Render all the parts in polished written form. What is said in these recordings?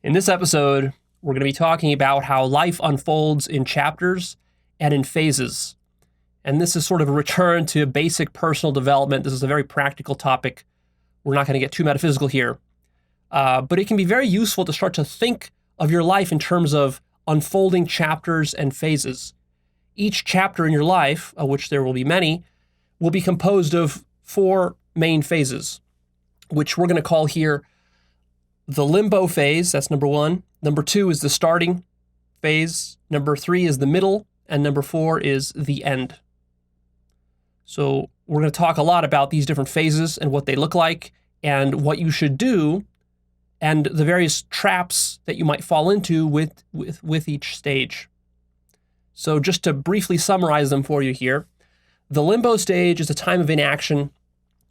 In this episode, we're going to be talking about how life unfolds in chapters and in phases. And this is sort of a return to basic personal development. This is a very practical topic. We're not going to get too metaphysical here. But it can be very useful to start to think of your life in terms of unfolding chapters and phases. Each chapter in your life, of which there will be many, will be composed of 4 main phases, which we're going to call here the limbo phase. That's number 1. Number 2 is the starting phase. Number 3 is the middle. And number 4 is the end. So we're going to talk a lot about these different phases and what they look like and what you should do and the various traps that you might fall into with each stage. So just to briefly summarize them for you here, the limbo stage is a time of inaction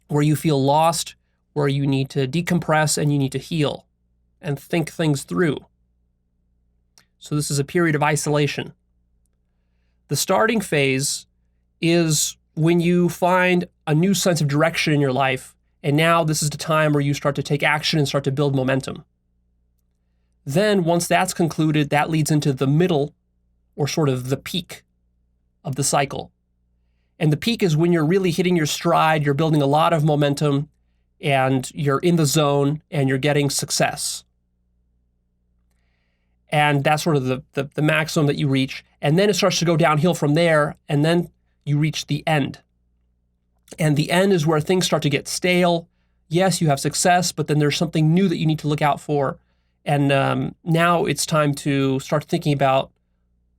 where you feel lost, where you need to decompress and you need to heal and think things through. So this is a period of isolation. The starting phase is when you find a new sense of direction in your life, and now this is the time where you start to take action and start to build momentum. Then once that's concluded, that leads into the middle, or sort of the peak of the cycle. And the peak is when you're really hitting your stride, you're building a lot of momentum, and you're in the zone, and you're getting success. And that's sort of the maximum that you reach. And then it starts to go downhill from there, and then you reach the end. And the end is where things start to get stale. Yes, you have success, but then there's something new that you need to look out for. And now it's time to start thinking about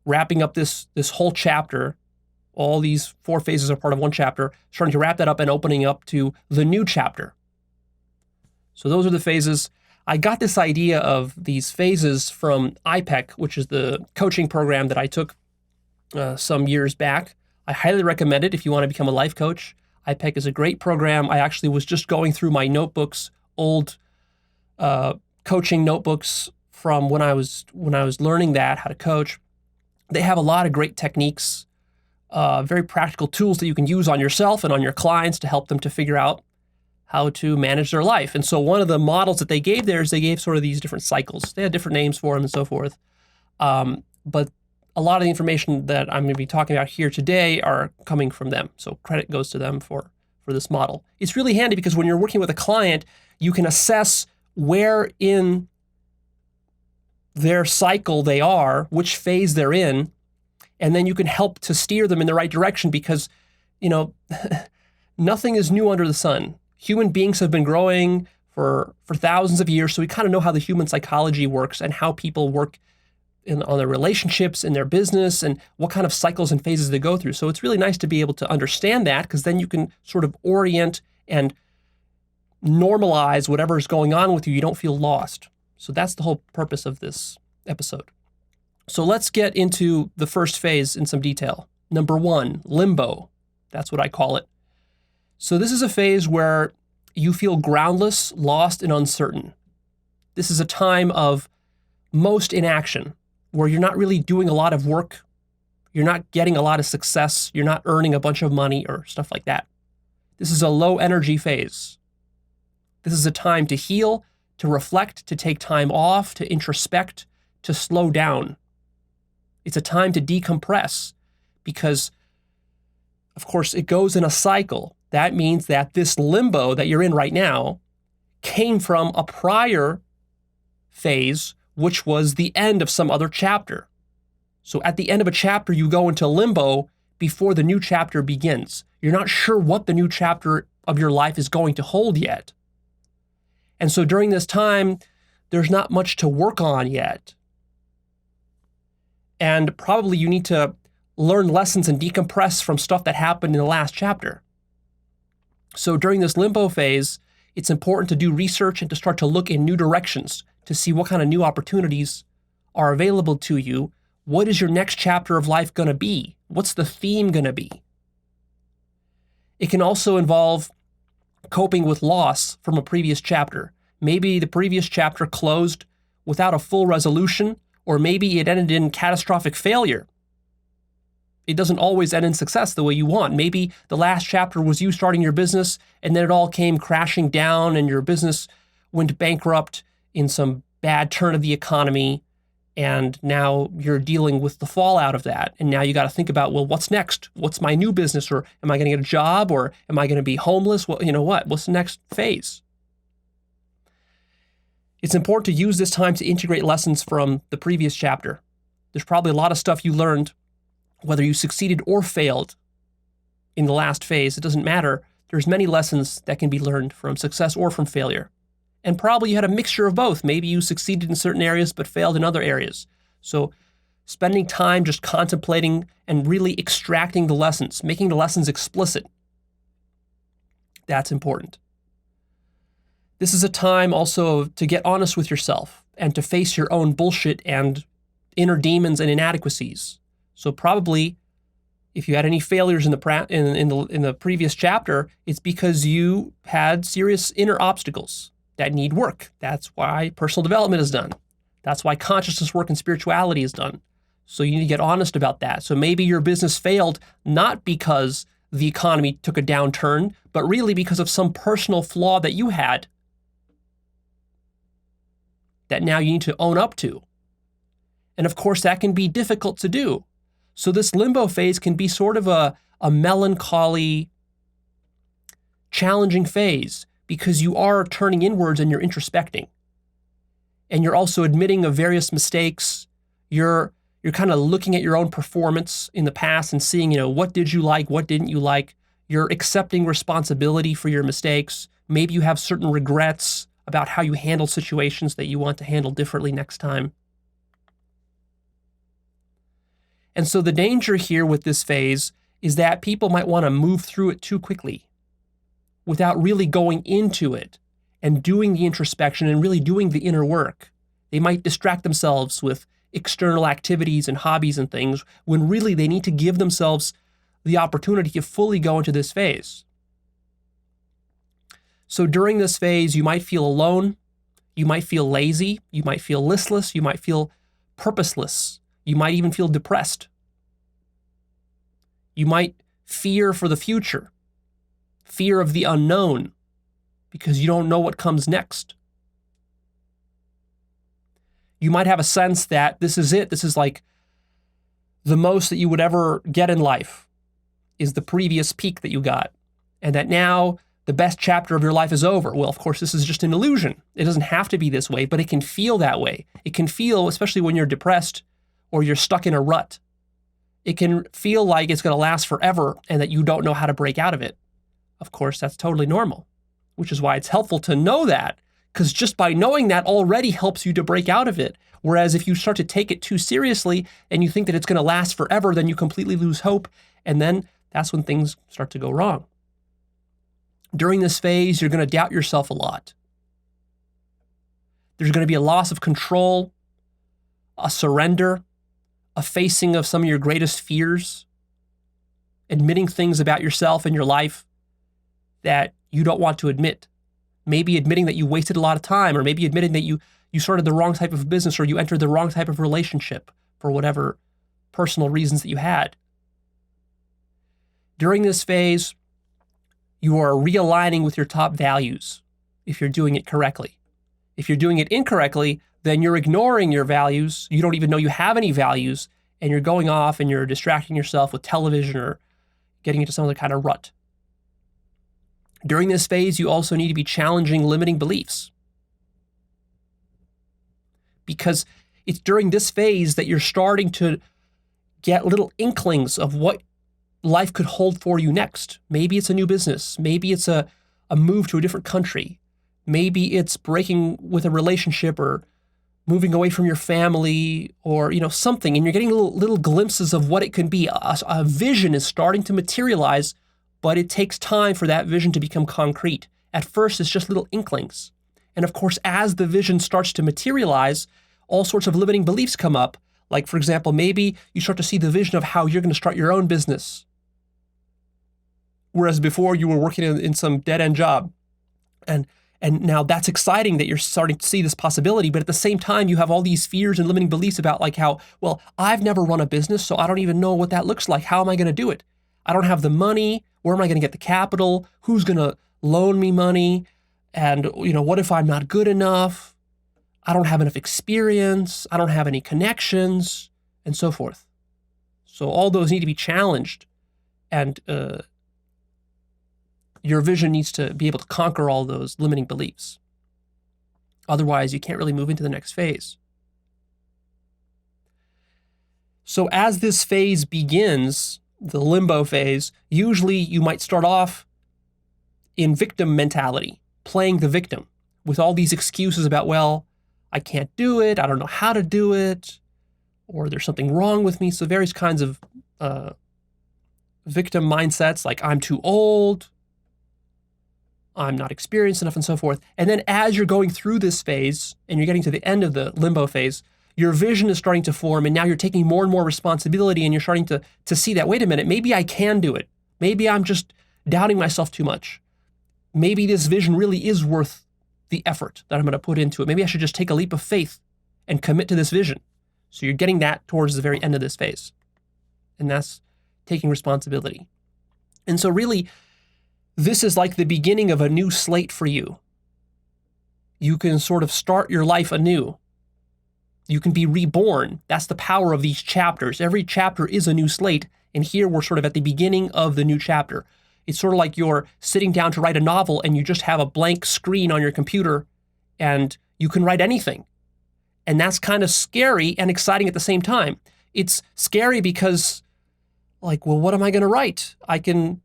wrapping up this whole chapter. All these 4 phases are part of one chapter, starting to wrap that up and opening up to the new chapter. So those are the phases. I got this idea of these phases from IPEC, which is the coaching program that I took some years back. I highly recommend it if you want to become a life coach. IPEC is a great program. I actually was just going through my notebooks, old coaching notebooks from when I was learning that, how to coach. They have a lot of great techniques, very practical tools that you can use on yourself and on your clients to help them to figure out how to manage their life. And so one of the models that they gave there is they gave sort of these different cycles. They had different names for them and so forth. But a lot of the information that I'm going to be talking about here today are coming from them. So credit goes to them for this model. It's really handy because when you're working with a client, you can assess where in their cycle they are, which phase they're in, and then you can help to steer them in the right direction because, nothing is new under the sun. Human beings have been growing for thousands of years, so we kind of know how the human psychology works and how people work on their relationships, in their business, and what kind of cycles and phases they go through. So it's really nice to be able to understand that because then you can sort of orient and normalize whatever is going on with you. You don't feel lost. So that's the whole purpose of this episode. So let's get into the first phase in some detail. Number 1, limbo. That's what I call it. So this is a phase where you feel groundless, lost, and uncertain. This is a time of most inaction, where you're not really doing a lot of work, you're not getting a lot of success, you're not earning a bunch of money or stuff like that. This is a low energy phase. This is a time to heal, to reflect, to take time off, to introspect, to slow down. It's a time to decompress because, of course, it goes in a cycle. That means that this limbo that you're in right now came from a prior phase, which was the end of some other chapter. So at the end of a chapter, you go into limbo before the new chapter begins. You're not sure what the new chapter of your life is going to hold yet. And so during this time, there's not much to work on yet. And probably you need to learn lessons and decompress from stuff that happened in the last chapter. So during this limbo phase, it's important to do research and to start to look in new directions to see what kind of new opportunities are available to you. What is your next chapter of life going to be? What's the theme going to be? It can also involve coping with loss from a previous chapter. Maybe the previous chapter closed without a full resolution, or maybe it ended in catastrophic failure. It doesn't always end in success the way you want. Maybe the last chapter was you starting your business and then it all came crashing down and your business went bankrupt in some bad turn of the economy, and now you're dealing with the fallout of that. And now you got to think about, well, what's next? What's my new business? Or am I going to get a job? Or am I going to be homeless? Well, what's the next phase? It's important to use this time to integrate lessons from the previous chapter. There's probably a lot of stuff you learned, whether you succeeded or failed in the last phase. It doesn't matter. There's many lessons that can be learned from success or from failure. And probably you had a mixture of both. Maybe you succeeded in certain areas but failed in other areas. So spending time just contemplating and really extracting the lessons, making the lessons explicit, that's important. This is a time also to get honest with yourself and to face your own bullshit and inner demons and inadequacies. So probably, if you had any failures in the previous chapter, it's because you had serious inner obstacles that need work. That's why personal development is done. That's why consciousness work and spirituality is done. So you need to get honest about that. So maybe your business failed not because the economy took a downturn, but really because of some personal flaw that you had that now you need to own up to. And of course, that can be difficult to do. So this limbo phase can be sort of a melancholy, challenging phase because you are turning inwards and you're introspecting. And you're also admitting of various mistakes. You're kind of looking at your own performance in the past and seeing, what did you like, what didn't you like. You're accepting responsibility for your mistakes. Maybe you have certain regrets about how you handle situations that you want to handle differently next time. And so the danger here with this phase is that people might want to move through it too quickly without really going into it and doing the introspection and really doing the inner work. They might distract themselves with external activities and hobbies and things when really they need to give themselves the opportunity to fully go into this phase. So during this phase, you might feel alone, you might feel lazy, you might feel listless, you might feel purposeless, you might even feel depressed. You might fear for the future, fear of the unknown, because you don't know what comes next. You might have a sense that this is it, this is like the most that you would ever get in life is the previous peak that you got, and that now the best chapter of your life is over. Well, of course, this is just an illusion. It doesn't have to be this way, but it can feel that way. It can feel, especially when you're depressed or you're stuck in a rut, it can feel like it's going to last forever and that you don't know how to break out of it. Of course, that's totally normal, which is why it's helpful to know that, because just by knowing that already helps you to break out of it. Whereas if you start to take it too seriously and you think that it's going to last forever, then you completely lose hope, and then that's when things start to go wrong. During this phase, you're going to doubt yourself a lot. There's going to be a loss of control, a surrender, a facing of some of your greatest fears, admitting things about yourself and your life that you don't want to admit. Maybe admitting that you wasted a lot of time, or maybe admitting that you started the wrong type of business or you entered the wrong type of relationship for whatever personal reasons that you had. During this phase, you are realigning with your top values if you're doing it correctly. If you're doing it incorrectly, then you're ignoring your values. You don't even know you have any values, and you're going off and you're distracting yourself with television or getting into some other kind of rut. During this phase, you also need to be challenging limiting beliefs, because it's during this phase that you're starting to get little inklings of what life could hold for you next. Maybe it's a new business. Maybe it's a move to a different country. Maybe it's breaking with a relationship or moving away from your family or, something. And you're getting little glimpses of what it can be. A vision is starting to materialize, but it takes time for that vision to become concrete. At first, it's just little inklings. And of course, as the vision starts to materialize, all sorts of limiting beliefs come up. Like, for example, maybe you start to see the vision of how you're going to start your own business, whereas before you were working in some dead-end job. And now that's exciting that you're starting to see this possibility, but at the same time, you have all these fears and limiting beliefs about like how, well, I've never run a business, so I don't even know what that looks like. How am I going to do it? I don't have the money. Where am I going to get the capital? Who's going to loan me money? And, what if I'm not good enough? I don't have enough experience, I don't have any connections, and so forth. So all those need to be challenged, and your vision needs to be able to conquer all those limiting beliefs. Otherwise, you can't really move into the next phase. So as this phase begins, the limbo phase, usually you might start off in victim mentality, playing the victim with all these excuses about, well, I can't do it, I don't know how to do it, or there's something wrong with me. So various kinds of victim mindsets, like I'm too old, I'm not experienced enough, and so forth. And then as you're going through this phase and you're getting to the end of the limbo phase, your vision is starting to form, and now you're taking more and more responsibility, and you're starting to see that, wait a minute, maybe I can do it. Maybe I'm just doubting myself too much. Maybe this vision really is worth the effort that I'm going to put into it. Maybe I should just take a leap of faith and commit to this vision. So you're getting that towards the very end of this phase. And that's taking responsibility. And so really, this is like the beginning of a new slate for you. You can sort of start your life anew. You can be reborn. That's the power of these chapters. Every chapter is a new slate, and here we're sort of at the beginning of the new chapter. It's sort of like you're sitting down to write a novel and you just have a blank screen on your computer and you can write anything. And that's kind of scary and exciting at the same time. It's scary because, like, well, what am I going to write? I can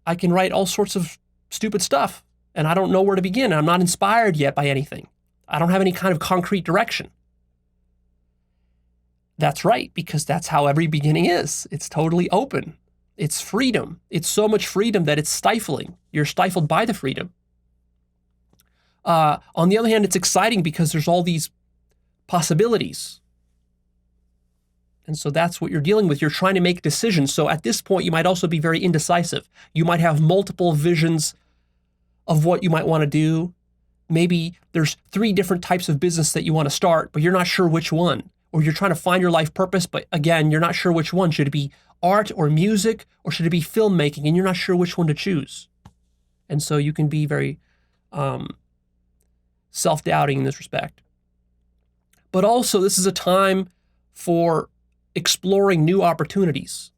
write all sorts of stupid stuff, and I don't know where to begin. I'm not inspired yet by anything. I don't have any kind of concrete direction. That's right, because that's how every beginning is. It's totally open. It's freedom. It's so much freedom that it's stifling. You're stifled by the freedom. On the other hand, it's exciting because there's all these possibilities. And so that's what you're dealing with. You're trying to make decisions. So at this point, you might also be very indecisive. You might have multiple visions of what you might want to do. Maybe there's 3 different types of business that you want to start, but you're not sure which one. Or you're trying to find your life purpose, but again, you're not sure which one. Should it be art or music, or should it be filmmaking? And you're not sure which one to choose. And so you can be very self-doubting in this respect. But also, this is a time for exploring new opportunities,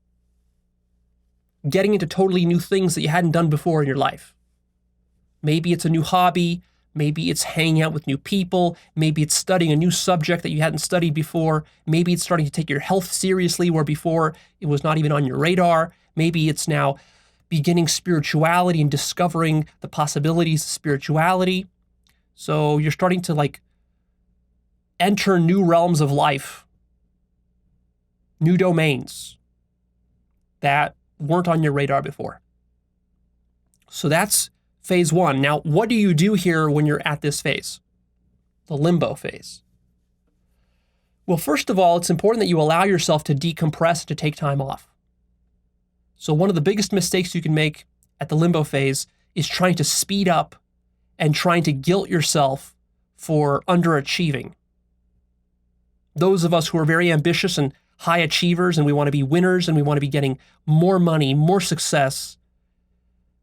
getting into totally new things that you hadn't done before in your life. Maybe it's a new hobby. Maybe it's hanging out with new people. Maybe it's studying a new subject that you hadn't studied before. Maybe it's starting to take your health seriously where before it was not even on your radar. Maybe it's now beginning spirituality and discovering the possibilities of spirituality. So you're starting to enter new realms of life, new domains that weren't on your radar before. So that's phase 1. Now, what do you do here when you're at this phase, the limbo phase? Well, first of all, it's important that you allow yourself to decompress, to take time off. So one of the biggest mistakes you can make at the limbo phase is trying to speed up and trying to guilt yourself for underachieving. Those of us who are very ambitious and high achievers, and we want to be winners, and we want to be getting more money, more success,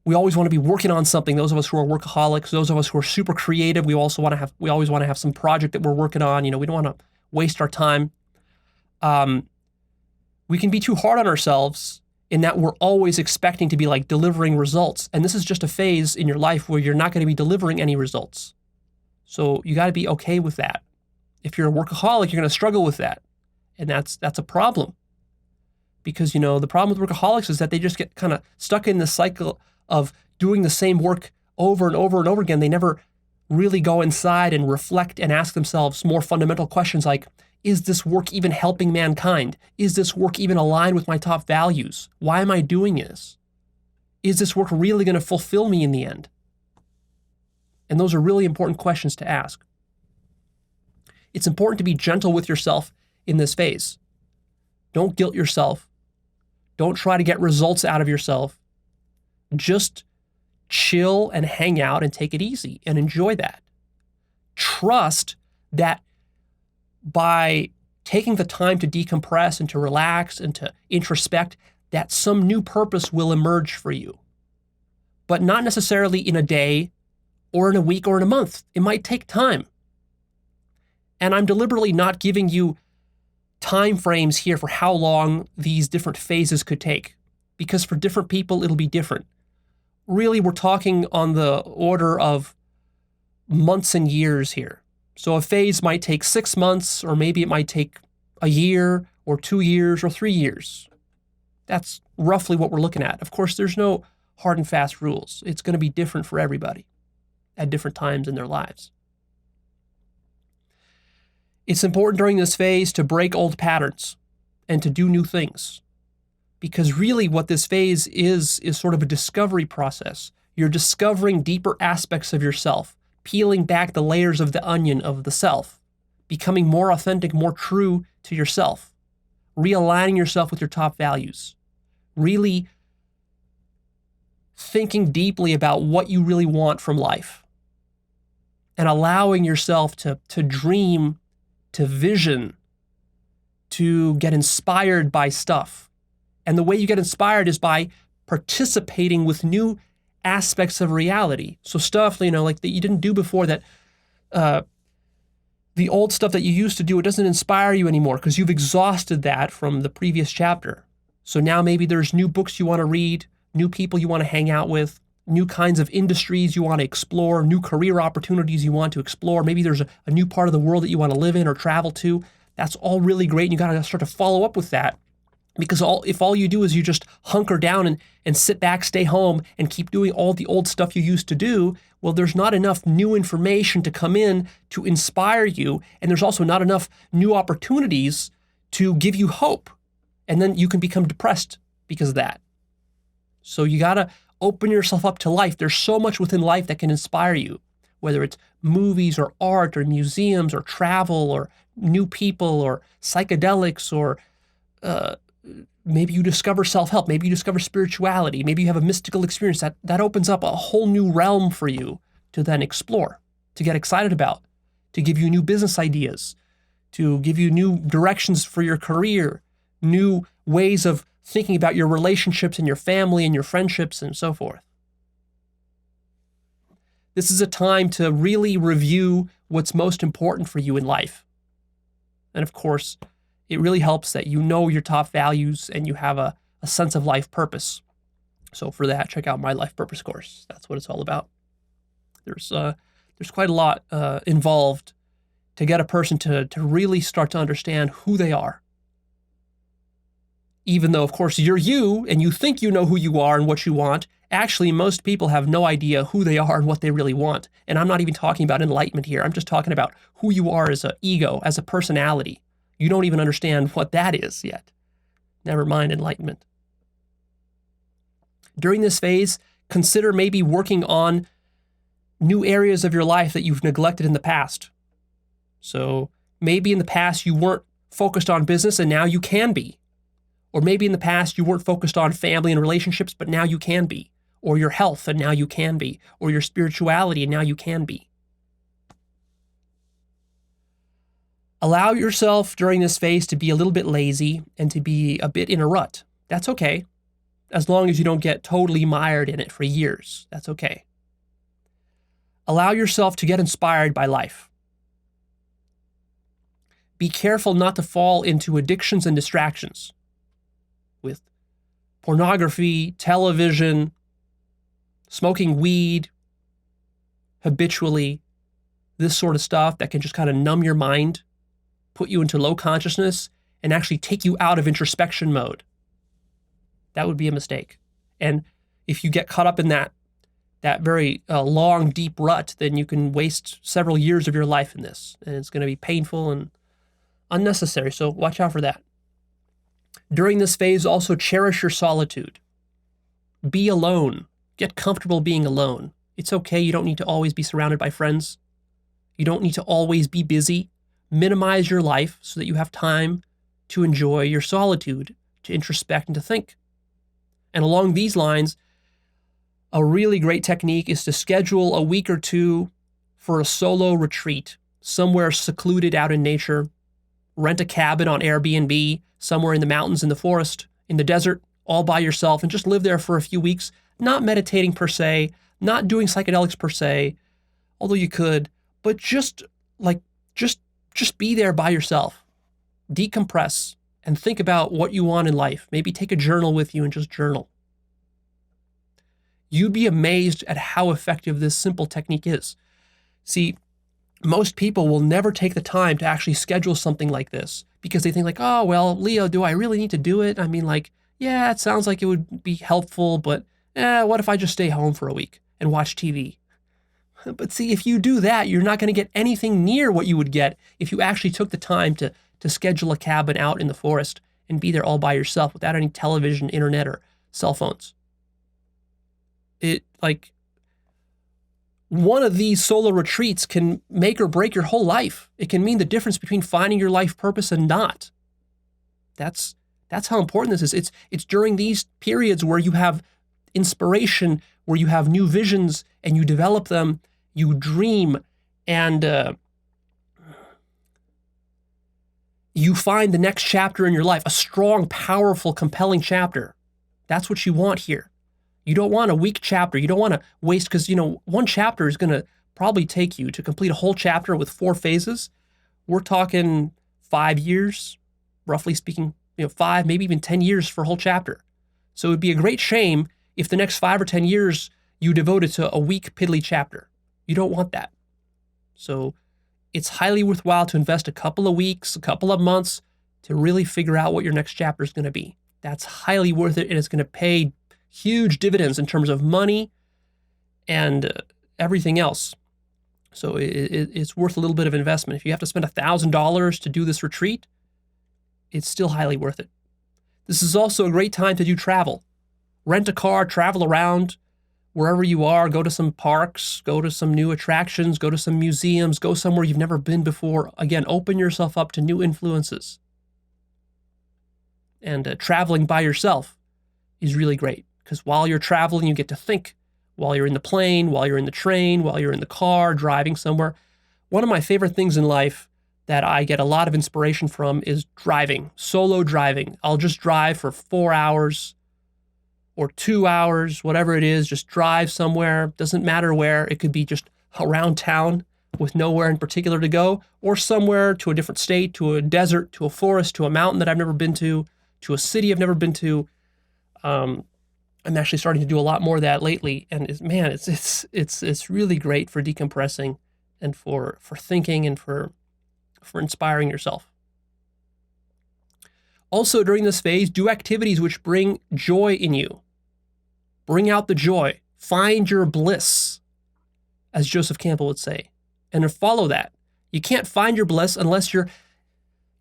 we always want to be working on something. Those of us who are workaholics, those of us who are super creative, we always want to have some project that we're working on. We don't want to waste our time. We can be too hard on ourselves in that we're always expecting to be delivering results. And this is just a phase in your life where you're not going to be delivering any results. So you got to be okay with that. If you're a workaholic, you're going to struggle with that. And that's a problem. Because, the problem with workaholics is that they just get kind of stuck in the cycle of doing the same work over and over and over again. They never really go inside and reflect and ask themselves more fundamental questions like, is this work even helping mankind? Is this work even aligned with my top values? Why am I doing this? Is this work really going to fulfill me in the end? And those are really important questions to ask. It's important to be gentle with yourself in this phase. Don't guilt yourself. Don't try to get results out of yourself. Just chill and hang out and take it easy and enjoy that. Trust that by taking the time to decompress and to relax and to introspect, that some new purpose will emerge for you. But not necessarily in a day or in a week or in a month. It might take time. And I'm deliberately not giving you time frames here for how long these different phases could take, because for different people, it'll be different. Really, we're talking on the order of months and years here. So a phase might take 6 months, or maybe it might take a year, or 2 years, or 3 years. That's roughly what we're looking at. Of course, there's no hard and fast rules. It's going to be different for everybody at different times in their lives. It's important during this phase to break old patterns and to do new things. Because really what this phase is sort of a discovery process. You're discovering deeper aspects of yourself, peeling back the layers of the onion of the self, becoming more authentic, more true to yourself, realigning yourself with your top values, really thinking deeply about what you really want from life, and allowing yourself to dream, to vision, to get inspired by stuff. And the way you get inspired is by participating with new aspects of reality. So stuff, like that you didn't do before, that the old stuff that you used to do, it doesn't inspire you anymore because you've exhausted that from the previous chapter. So now maybe there's new books you want to read, new people you want to hang out with, new kinds of industries you want to explore, new career opportunities you want to explore. Maybe there's a new part of the world that you want to live in or travel to. That's all really great, and you got to start to follow up with that. Because if all you do is you just hunker down and sit back, stay home, and keep doing all the old stuff you used to do, well, there's not enough new information to come in to inspire you, and there's also not enough new opportunities to give you hope. And then you can become depressed because of that. So you got to open yourself up to life. There's so much within life that can inspire you, whether it's movies or art or museums or travel or new people or psychedelics or maybe you discover self-help, maybe you discover spirituality, maybe you have a mystical experience that opens up a whole new realm for you to then explore, to get excited about, to give you new business ideas, to give you new directions for your career, new ways of thinking about your relationships and your family and your friendships and so forth. This is a time to really review what's most important for you in life. And of course, it really helps that you know your top values and you have a sense of life purpose. So for that, check out my life purpose course. That's what it's all about. There's quite a lot involved to get a person to really start to understand who they are. Even though, of course, you're you and you think you know who you are and what you want, actually, most people have no idea who they are and what they really want. And I'm not even talking about enlightenment here. I'm just talking about who you are as an ego, as a personality. You don't even understand what that is yet. Never mind enlightenment. During this phase, consider maybe working on new areas of your life that you've neglected in the past. So maybe in the past you weren't focused on business and now you can be. Or maybe in the past you weren't focused on family and relationships, but now you can be. Or your health and now you can be. Or your spirituality and now you can be. Allow yourself during this phase to be a little bit lazy and to be a bit in a rut. That's okay. As long as you don't get totally mired in it for years. That's okay. Allow yourself to get inspired by life. Be careful not to fall into addictions and distractions with pornography, television, smoking weed habitually, this sort of stuff that can just kind of numb your mind, put you into low consciousness, and actually take you out of introspection mode. That would be a mistake. And if you get caught up in that very long, deep rut, then you can waste several years of your life in this. And it's going to be painful and unnecessary. So watch out for that. During this phase, also cherish your solitude. Be alone. Get comfortable being alone. It's okay. You don't need to always be surrounded by friends. You don't need to always be busy. Minimize your life so that you have time to enjoy your solitude, to introspect and to think. And along these lines, a really great technique is to schedule a week or two for a solo retreat, somewhere secluded out in nature. Rent a cabin on Airbnb, somewhere in the mountains, in the forest, in the desert, all by yourself, and just live there for a few weeks, not meditating per se, not doing psychedelics per se, although you could, but just just be there by yourself. Decompress and think about what you want in life. Maybe take a journal with you and just journal. You'd be amazed at how effective this simple technique is. See, most people will never take the time to actually schedule something like this because they think like, oh, well, Leo, do I really need to do it? I mean, like, yeah, it sounds like it would be helpful, but what if I just stay home for a week and watch TV? But see, if you do that, you're not going to get anything near what you would get if you actually took the time to schedule a cabin out in the forest and be there all by yourself without any television, internet, or cell phones. One of these solo retreats can make or break your whole life. It can mean the difference between finding your life purpose and not. That's how important this is. It's during these periods where you have inspiration, where you have new visions and you develop them, you dream, and you find the next chapter in your life, a strong, powerful, compelling chapter. That's what you want here. You don't want a weak chapter. You don't want to waste, because, one chapter is going to probably take you to complete a whole chapter with 4 phases. We're talking 5 years, roughly speaking, 5, maybe even 10 years for a whole chapter. So it would be a great shame if the next 5 or 10 years you devoted to a weak, piddly chapter. You don't want that. So it's highly worthwhile to invest a couple of weeks, a couple of months to really figure out what your next chapter is going to be. That's highly worth it, and it's going to pay huge dividends in terms of money and everything else. So it's worth a little bit of investment. If you have to spend $1,000 to do this retreat, it's still highly worth it. This is also a great time to do travel. Rent a car, travel around wherever you are, go to some parks, go to some new attractions, go to some museums, go somewhere you've never been before. Again, open yourself up to new influences. And traveling by yourself is really great, because while you're traveling, you get to think. While you're in the plane, while you're in the train, while you're in the car, driving somewhere. One of my favorite things in life that I get a lot of inspiration from is driving, solo driving. I'll just drive for 4 hours or 2 hours, whatever it is, just drive somewhere. Doesn't matter where. It could be just around town with nowhere in particular to go, or somewhere to a different state, to a desert, to a forest, to a mountain that I've never been to a city I've never been to. I'm actually starting to do a lot more of that lately, and it's really great for decompressing and for thinking and for inspiring yourself. Also, during this phase, do activities which bring joy in you. Bring out the joy. Find your bliss, as Joseph Campbell would say, and follow that. You can't find your bliss unless you're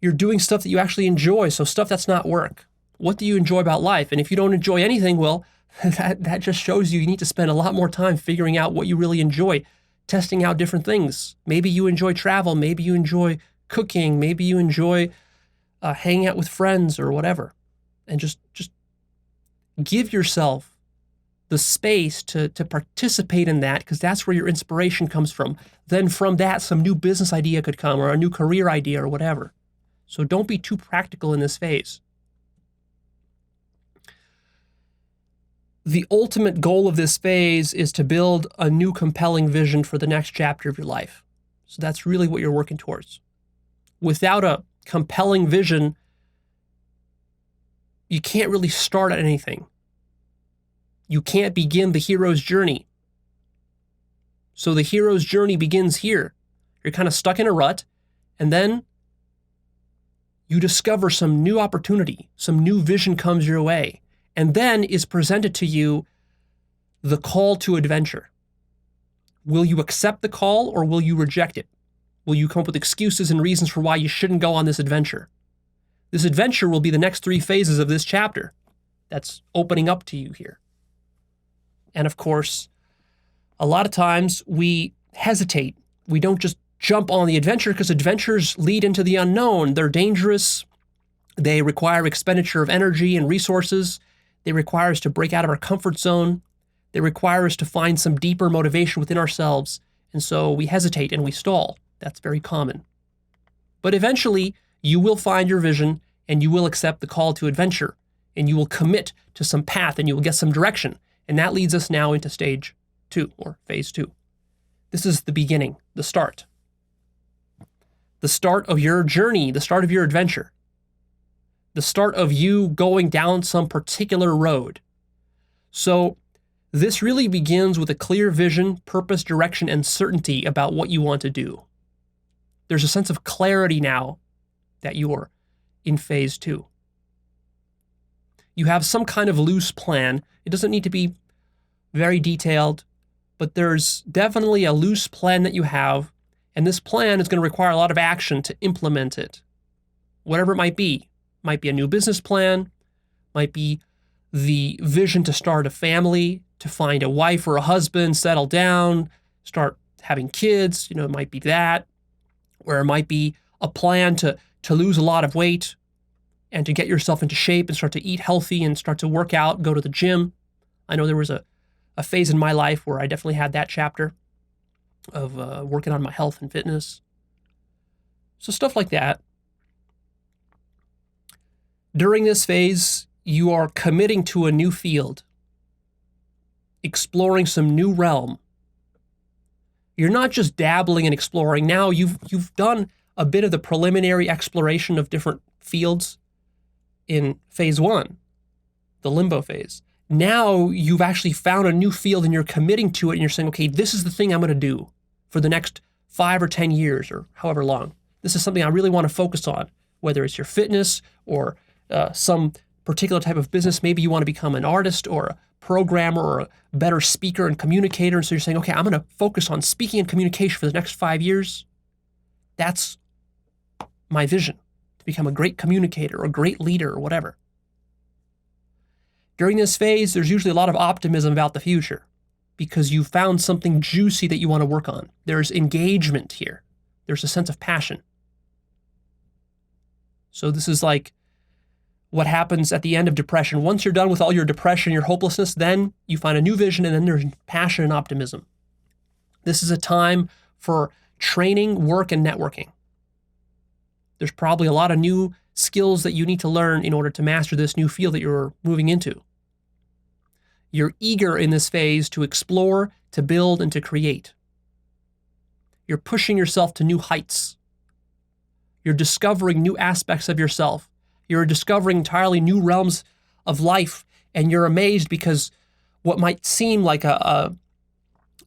doing stuff that you actually enjoy, so stuff that's not work. What do you enjoy about life? And if you don't enjoy anything, well, that just shows you need to spend a lot more time figuring out what you really enjoy, testing out different things. Maybe you enjoy travel, maybe you enjoy cooking, maybe you enjoy hanging out with friends or whatever. And just give yourself the space to participate in that, because that's where your inspiration comes from. Then from that, some new business idea could come, or a new career idea, or whatever. So don't be too practical in this phase. The ultimate goal of this phase is to build a new compelling vision for the next chapter of your life. So that's really what you're working towards. Without a compelling vision, you can't really start at anything. You can't begin the hero's journey. So the hero's journey begins here. You're kind of stuck in a rut, and then you discover some new opportunity, some new vision comes your way, and then is presented to you the call to adventure. Will you accept the call, or will you reject it? Will you come up with excuses and reasons for why you shouldn't go on this adventure? This adventure will be the next 3 phases of this chapter that's opening up to you here. And of course, a lot of times we hesitate. We don't just jump on the adventure, because adventures lead into the unknown. They're dangerous. They require expenditure of energy and resources. They require us to break out of our comfort zone. They require us to find some deeper motivation within ourselves. And so we hesitate and we stall. That's very common. But eventually, you will find your vision, and you will accept the call to adventure, and you will commit to some path, and you will get some direction. And that leads us now into stage 2, or phase 2. This is the beginning, the start. the start of your journey, the start of your adventure, the start of you going down some particular road. So this really begins with a clear vision, purpose, direction, and certainty about what you want to do. There's a sense of clarity now that you are in phase 2. You have some kind of loose plan. It doesn't need to be very detailed, but there's definitely a loose plan that you have, and this plan is going to require a lot of action to implement it. Whatever it might be. Might be a new business plan, might be the vision to start a family, to find a wife or a husband, settle down, start having kids, it might be that, or it might be a plan to lose a lot of weight and to get yourself into shape and start to eat healthy and start to work out, go to the gym. I know there was a phase in my life where I definitely had that chapter of working on my health and fitness. So stuff like that. During this phase, you are committing to a new field, exploring some new realm. You're not just dabbling and exploring. Now you've done a bit of the preliminary exploration of different fields in phase 1, the limbo phase. Now you've actually found a new field and you're committing to it and you're saying, okay, this is the thing I'm going to do for the next 5 or 10 years or however long. This is something I really want to focus on, whether it's your fitness or some particular type of business. Maybe you want to become an artist or a programmer or a better speaker and communicator. And so you're saying, okay, I'm going to focus on speaking and communication for the next 5 years. That's my vision, to become a great communicator or a great leader or whatever. During this phase, there's usually a lot of optimism about the future because you found something juicy that you want to work on. There's engagement here. There's a sense of passion. So this is like what happens at the end of depression. Once you're done with all your depression, your hopelessness, then you find a new vision, and then there's passion and optimism. This is a time for training, work, and networking. There's probably a lot of new skills that you need to learn in order to master this new field that you're moving into. You're eager in this phase to explore, to build, and to create. You're pushing yourself to new heights. You're discovering new aspects of yourself. You're discovering entirely new realms of life, and you're amazed because what might seem like a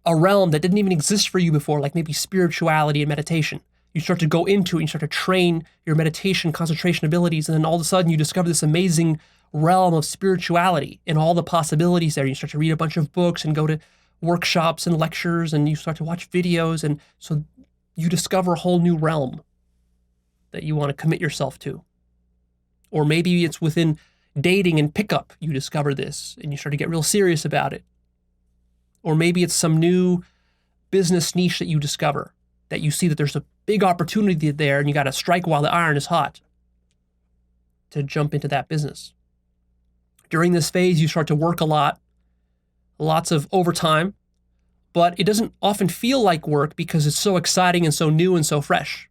realm that didn't even exist for you before, like maybe spirituality and meditation, you start to go into it and you start to train your meditation concentration abilities, and then all of a sudden you discover this amazing realm of spirituality and all the possibilities there. You start to read a bunch of books and go to workshops and lectures, and you start to watch videos, and so you discover a whole new realm that you want to commit yourself to. Or maybe it's within dating and pickup, you discover this and you start to get real serious about it. Or maybe it's some new business niche that you discover, that you see that there's a big opportunity there and you got to strike while the iron is hot to jump into that business. During this phase, you start to work a lot, lots of overtime, but it doesn't often feel like work because it's so exciting and so new and so fresh.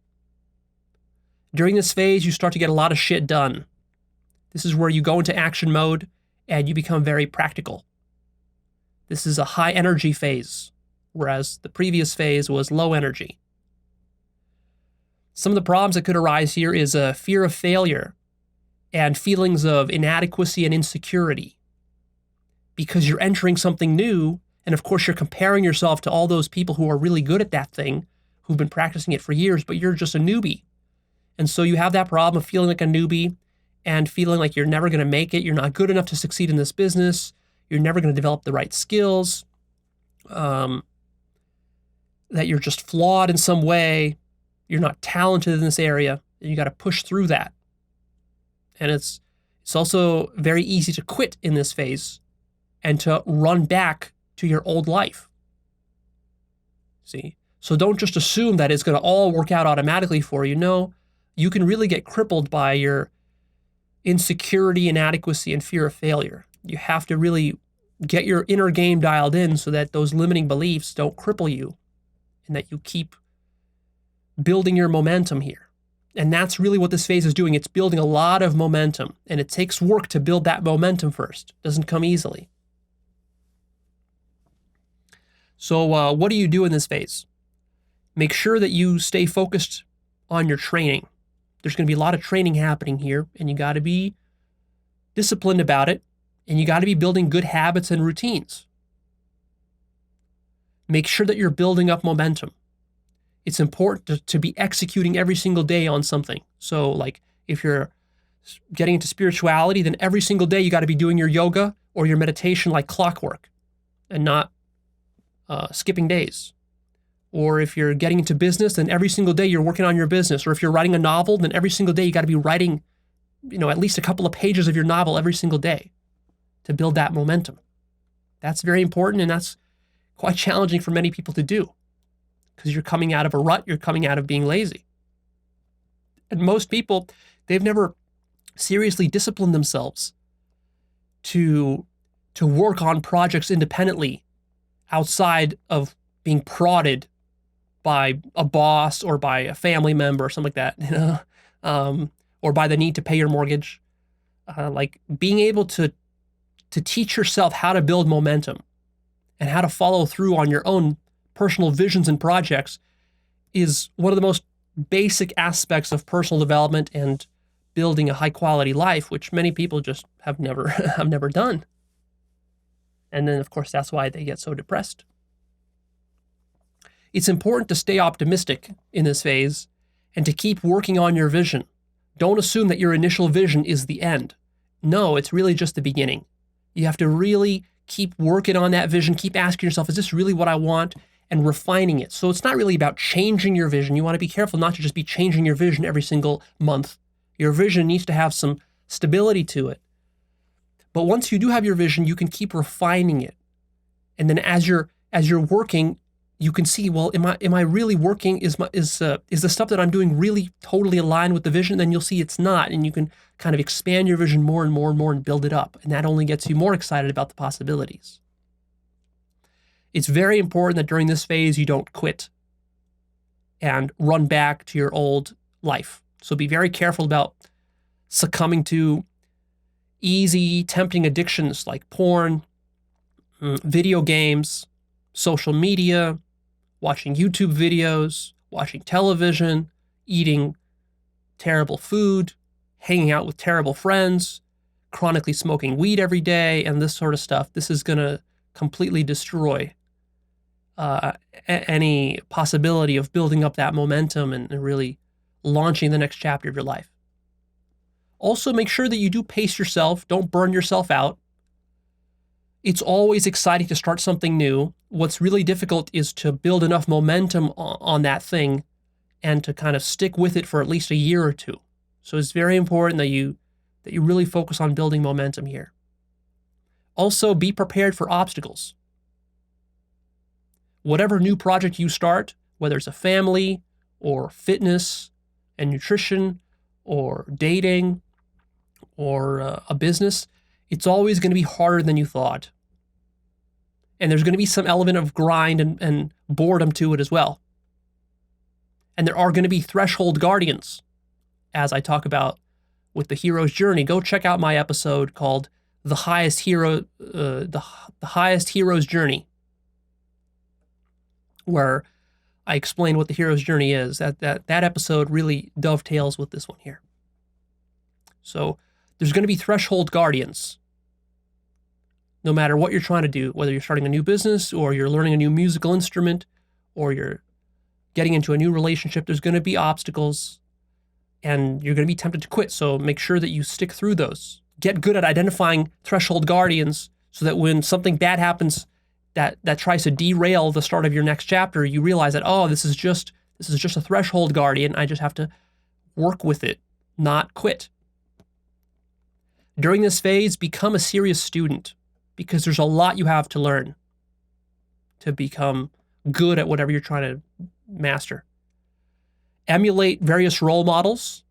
During this phase, you start to get a lot of shit done. This is where you go into action mode and you become very practical. This is a high energy phase, whereas the previous phase was low energy. Some of the problems that could arise here is a fear of failure and feelings of inadequacy and insecurity because you're entering something new, and of course you're comparing yourself to all those people who are really good at that thing, who've been practicing it for years, but you're just a newbie. And so you have that problem of feeling like a newbie and feeling like you're never going to make it. You're not good enough to succeed in this business. You're never going to develop the right skills, that you're just flawed in some way. You're not talented in this area. And you got to push through that. And it's also very easy to quit in this phase and to run back to your old life. See? So don't just assume that it's going to all work out automatically for you. No. You can really get crippled by your insecurity, inadequacy, and fear of failure. You have to really get your inner game dialed in so that those limiting beliefs don't cripple you and that you keep building your momentum here. And that's really what this phase is doing. It's building a lot of momentum, and it takes work to build that momentum first. It doesn't come easily. So what do you do in this phase? Make sure that you stay focused on your training. There's going to be a lot of training happening here, and you got to be disciplined about it, and you got to be building good habits and routines. Make sure that you're building up momentum. It's important to be executing every single day on something. So like if you're getting into spirituality, then every single day you got to be doing your yoga or your meditation like clockwork and not skipping days. Or if you're getting into business, then every single day you're working on your business. Or if you're writing a novel, then every single day you got to be writing, at least a couple of pages of your novel every single day to build that momentum. That's very important, and that's quite challenging for many people to do because you're coming out of a rut, you're coming out of being lazy. And most people, they've never seriously disciplined themselves to work on projects independently outside of being prodded by a boss or by a family member or something like that, or by the need to pay your mortgage. Like being able to teach yourself how to build momentum and how to follow through on your own personal visions and projects is one of the most basic aspects of personal development and building a high quality life, which many people just have never done. And then of course that's why they get so depressed. It's important to stay optimistic in this phase and to keep working on your vision. Don't assume that your initial vision is the end. No, it's really just the beginning. You have to really keep working on that vision, keep asking yourself, is this really what I want? And refining it. So it's not really about changing your vision. You want to be careful not to just be changing your vision every single month. Your vision needs to have some stability to it. But once you do have your vision, you can keep refining it. And then as you're working, you can see, well, am I really working? Is the stuff that I'm doing really totally aligned with the vision? Then you'll see it's not, and you can kind of expand your vision more and more and more and build it up. And that only gets you more excited about the possibilities. It's very important that during this phase you don't quit and run back to your old life. So be very careful about succumbing to easy, tempting addictions like porn, video games, social media, watching YouTube videos, watching television, eating terrible food, hanging out with terrible friends, chronically smoking weed every day, and this sort of stuff. This is going to completely destroy any possibility of building up that momentum and really launching the next chapter of your life. Also, make sure that you do pace yourself. Don't burn yourself out. It's always exciting to start something new. What's really difficult is to build enough momentum on that thing and to kind of stick with it for at least a year or two. So it's very important that you really focus on building momentum here. Also, be prepared for obstacles. Whatever new project you start, whether it's a family or fitness and nutrition or dating or a business, it's always going to be harder than you thought. And there's going to be some element of grind and boredom to it as well. And there are going to be threshold guardians, as I talk about with the hero's journey. Go check out my episode called "The Highest Hero," the Highest Hero's Journey, where I explain what the hero's journey is. That episode really dovetails with this one here. So there's going to be threshold guardians. No matter what you're trying to do, whether you're starting a new business or you're learning a new musical instrument or you're getting into a new relationship, there's going to be obstacles and you're going to be tempted to quit. So make sure that you stick through those. Get good at identifying threshold guardians so that when something bad happens that tries to derail the start of your next chapter, you realize that, oh, this is just a threshold guardian. I just have to work with it, not quit. During this phase, become a serious student, because there's a lot you have to learn to become good at whatever you're trying to master. Emulate various role models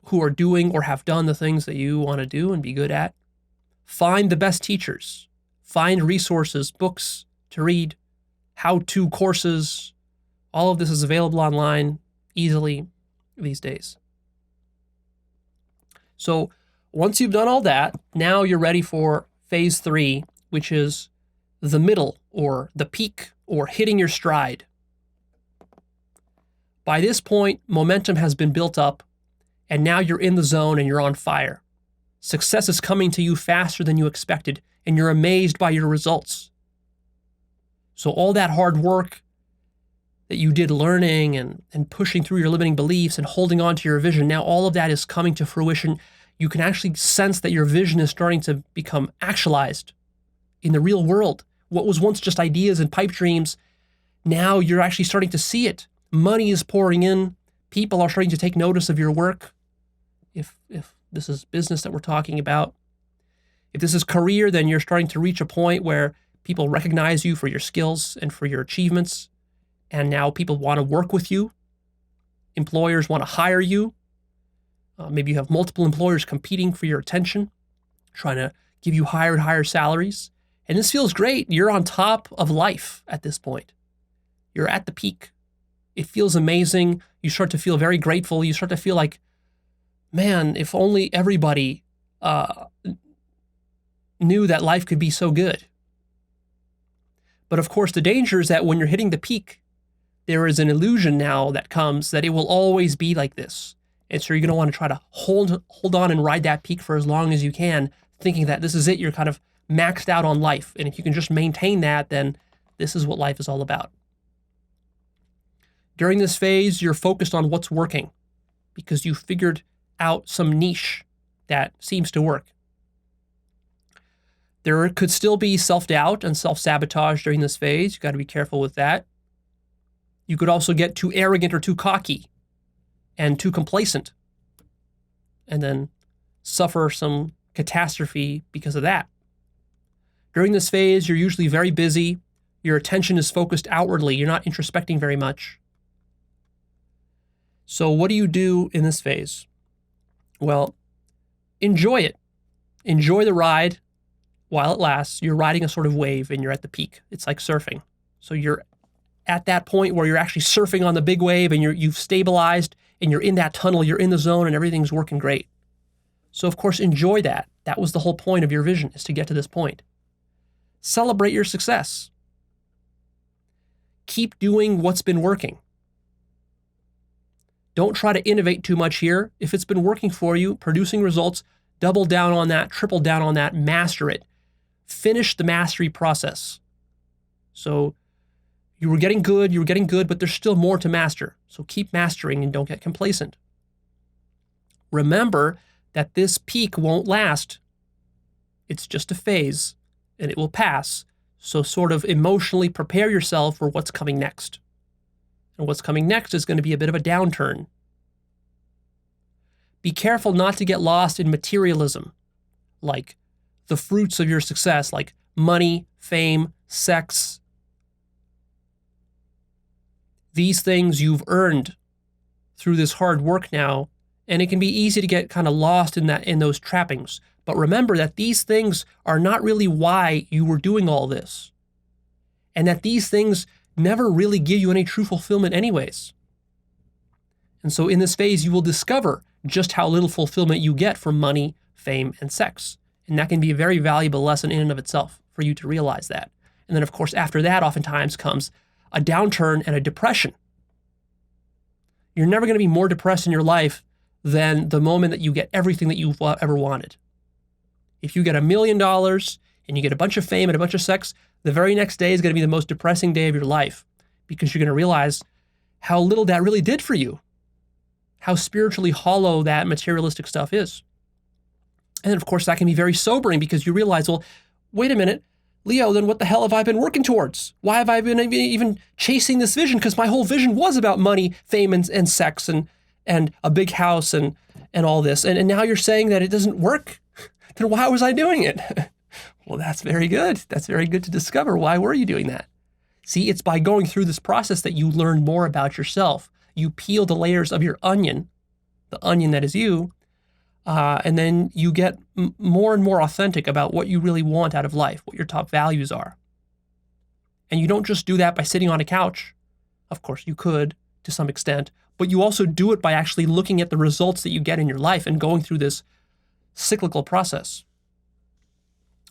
who are doing or have done the things that you want to do and be good at. Find the best teachers. Find resources, books to read, how-to courses. All of this is available online easily these days. So once you've done all that, now you're ready for phase 3, which is the middle or the peak or hitting your stride. By this point, momentum has been built up, and now you're in the zone and you're on fire. Success is coming to you faster than you expected, and you're amazed by your results. So all that hard work that you did learning and pushing through your limiting beliefs and holding on to your vision, now all of that is coming to fruition. You can actually sense that your vision is starting to become actualized in the real world. What was once just ideas and pipe dreams, now you're actually starting to see it. Money is pouring in. People are starting to take notice of your work. If this is business that we're talking about. If this is career, then you're starting to reach a point where people recognize you for your skills and for your achievements. And now people want to work with you. Employers want to hire you. Maybe you have multiple employers competing for your attention, trying to give you higher and higher salaries. And this feels great. You're on top of life at this point. You're at the peak. It feels amazing. You start to feel very grateful. You start to feel like, man, if only everybody knew that life could be so good. But of course, the danger is that when you're hitting the peak, there is an illusion now that comes that it will always be like this. And so you're going to want to try to hold on and ride that peak for as long as you can, thinking that this is it. You're kind of maxed out on life. And if you can just maintain that, then this is what life is all about. During this phase, you're focused on what's working because you figured out some niche that seems to work. There could still be self-doubt and self-sabotage during this phase. You've got to be careful with that. You could also get too arrogant or too cocky and too complacent and then suffer some catastrophe because of that. During this phase, you're usually very busy. Your attention is focused outwardly. You're not introspecting very much. So what do you do in this phase? Well, enjoy it. Enjoy the ride while it lasts. You're riding a sort of wave and you're at the peak. It's like surfing. So you're at that point where you're actually surfing on the big wave and you've stabilized and you're in that tunnel, you're in the zone and everything's working great. So of course, enjoy that. That was the whole point of your vision, is to get to this point. Celebrate your success. Keep doing what's been working. Don't try to innovate too much here. If it's been working for you, producing results, double down on that, triple down on that, master it. Finish the mastery process. So you were getting good, but there's still more to master. So keep mastering and don't get complacent. Remember that this peak won't last. It's just a phase and it will pass. So sort of emotionally prepare yourself for what's coming next. And what's coming next is going to be a bit of a downturn. Be careful not to get lost in materialism, like the fruits of your success, like money, fame, sex. These things you've earned through this hard work now, and it can be easy to get kind of lost in those trappings. But remember that these things are not really why you were doing all this, and that these things never really give you any true fulfillment anyways. And so in this phase, you will discover just how little fulfillment you get from money, fame, and sex. And that can be a very valuable lesson in and of itself for you to realize that. And then, of course, after that, oftentimes comes a downturn and a depression. You're never going to be more depressed in your life than the moment that you get everything that you've ever wanted. If you get $1 million and you get a bunch of fame and a bunch of sex, the very next day is going to be the most depressing day of your life because you're going to realize how little that really did for you, how spiritually hollow that materialistic stuff is. And then, of course, that can be very sobering because you realize, well, wait a minute, Leo, then what the hell have I been working towards? Why have I been even chasing this vision? Because my whole vision was about money, fame, and sex and a big house and all this. And now you're saying that it doesn't work? Then why was I doing it? Well, that's very good. That's very good to discover. Why were you doing that? See, it's by going through this process that you learn more about yourself. You peel the layers of your onion, the onion that is you, and then you get more and more authentic about what you really want out of life, what your top values are. And you don't just do that by sitting on a couch. Of course, you could to some extent, but you also do it by actually looking at the results that you get in your life and going through this cyclical process.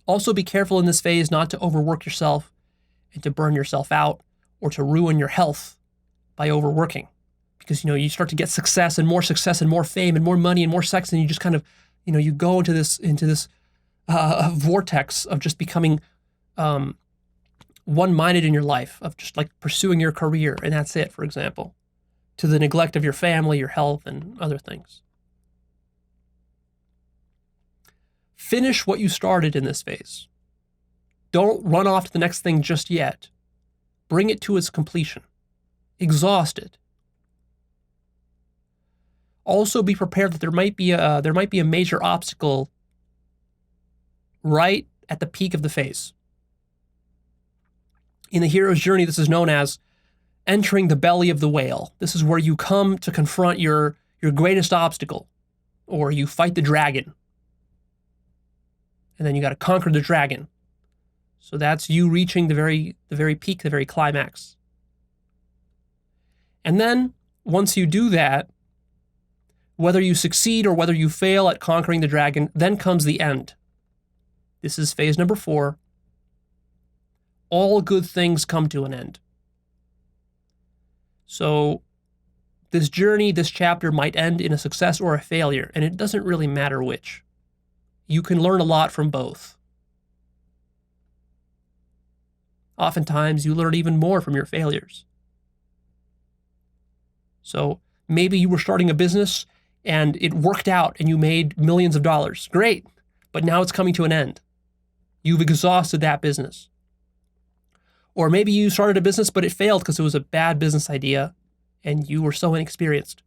Also be careful in this phase not to overwork yourself and to burn yourself out or to ruin your health by overworking, because, you start to get success and more fame and more money and more sex, and you just kind of, you go into this vortex of just becoming one-minded in your life, of just like pursuing your career, and that's it, for example, to the neglect of your family, your health, and other things. Finish what you started in this phase. Don't run off to the next thing just yet. Bring it to its completion. Exhaust it. Also, be prepared that there might be a major obstacle right at the peak of the phase. In the hero's journey, this is known as entering the belly of the whale. This is where you come to confront your greatest obstacle, or you fight the dragon. And then you got to conquer the dragon. So that's you reaching the very peak, the very climax. And then, once you do that, whether you succeed or whether you fail at conquering the dragon, then comes the end. This is phase number 4. All good things come to an end. So this journey, this chapter might end in a success or a failure, and it doesn't really matter which. You can learn a lot from both. Oftentimes, you learn even more from your failures. So maybe you were starting a business and it worked out and you made millions of dollars. Great. But now it's coming to an end. You've exhausted that business. Or maybe you started a business, but it failed because it was a bad business idea and you were so inexperienced.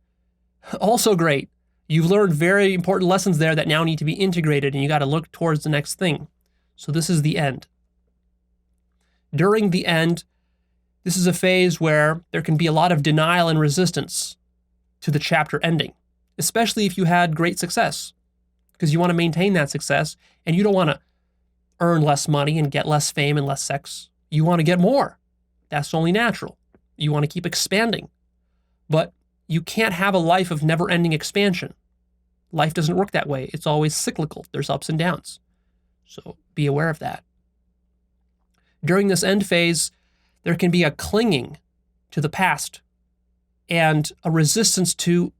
Also great. You've learned very important lessons there that now need to be integrated, and you got to look towards the next thing. So this is the end. During the end, this is a phase where there can be a lot of denial and resistance to the chapter ending, especially if you had great success, because you want to maintain that success and you don't want to earn less money and get less fame and less sex. You want to get more. That's only natural. You want to keep expanding. But you can't have a life of never-ending expansion. Life doesn't work that way. It's always cyclical. There's ups and downs. So be aware of that. During this end phase, there can be a clinging to the past and a resistance to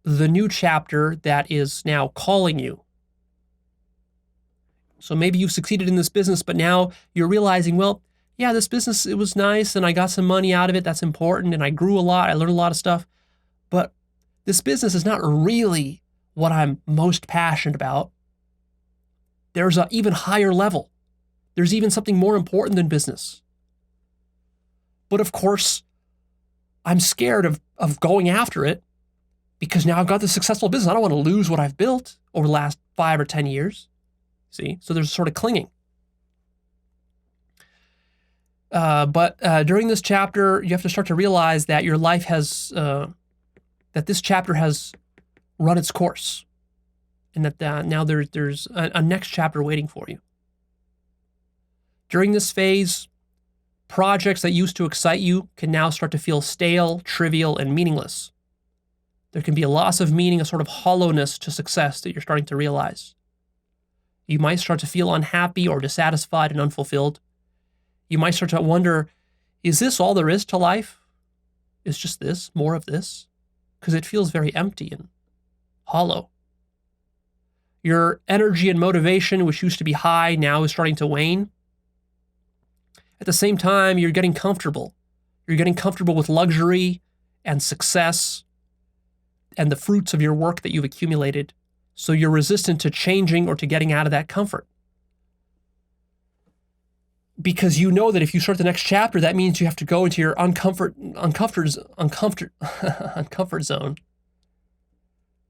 the new chapter that is now calling you. So maybe you've succeeded in this business, but now you're realizing, well, yeah, this business, it was nice and I got some money out of it. That's important. And I grew a lot. I learned a lot of stuff. But this business is not really what I'm most passionate about. There's an even higher level. There's even something more important than business. But of course, I'm scared of going after it because now I've got this successful business. I don't want to lose what I've built over the last 5 or 10 years. See? So there's sort of clinging. But during this chapter, you have to start to realize that your life has, that this chapter has run its course, and that now there's a next chapter waiting for you. During this phase, projects that used to excite you can now start to feel stale, trivial, and meaningless. There can be a loss of meaning, a sort of hollowness to success that you're starting to realize. You might start to feel unhappy or dissatisfied and unfulfilled. You might start to wonder, is this all there is to life? Is just this, more of this? Because it feels very empty and hollow. Your energy and motivation, which used to be high, now is starting to wane. At the same time, you're getting comfortable. You're getting comfortable with luxury and success and the fruits of your work that you've accumulated. So you're resistant to changing or to getting out of that comfort. Because you know that if you start the next chapter, that means you have to go into your uncomfort zone.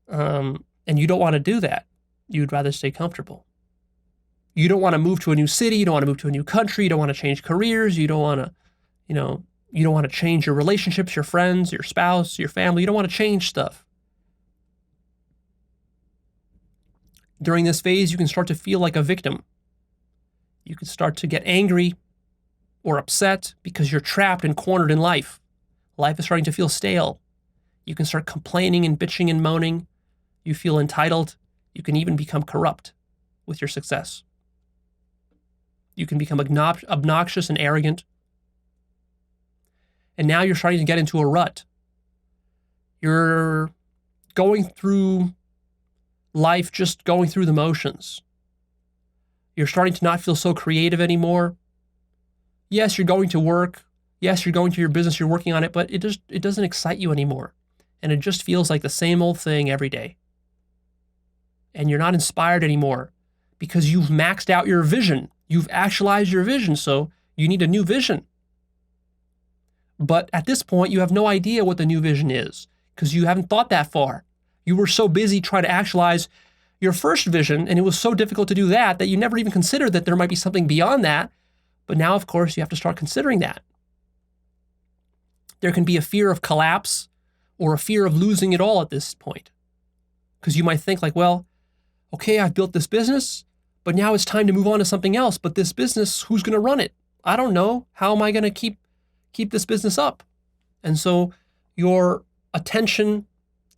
And you don't want to do that. You'd rather stay comfortable. You don't want to move to a new city. You don't want to move to a new country. You don't want to change careers. You don't want to, you don't want to change your relationships, your friends, your spouse, your family. You don't want to change stuff. During this phase, you can start to feel like a victim. You can start to get angry or upset because you're trapped and cornered in life. Life is starting to feel stale. You can start complaining and bitching and moaning. You feel entitled. You can even become corrupt with your success. You can become obnoxious and arrogant. And now you're starting to get into a rut. You're going through life just going through the motions. You're starting to not feel so creative anymore. Yes, you're going to work. Yes, you're going to your business, you're working on it, but it doesn't excite you anymore. And it just feels like the same old thing every day. And you're not inspired anymore because you've maxed out your vision. You've actualized your vision, so you need a new vision. But at this point, you have no idea what the new vision is because you haven't thought that far. You were so busy trying to actualize your first vision, and it was so difficult to do that you never even considered that there might be something beyond that. But now, of course, you have to start considering that. There can be a fear of collapse or a fear of losing it all at this point. Because you might think like, well, okay, I've built this business, but now it's time to move on to something else. But this business, who's going to run it? I don't know. How am I going to keep this business up? And so your attention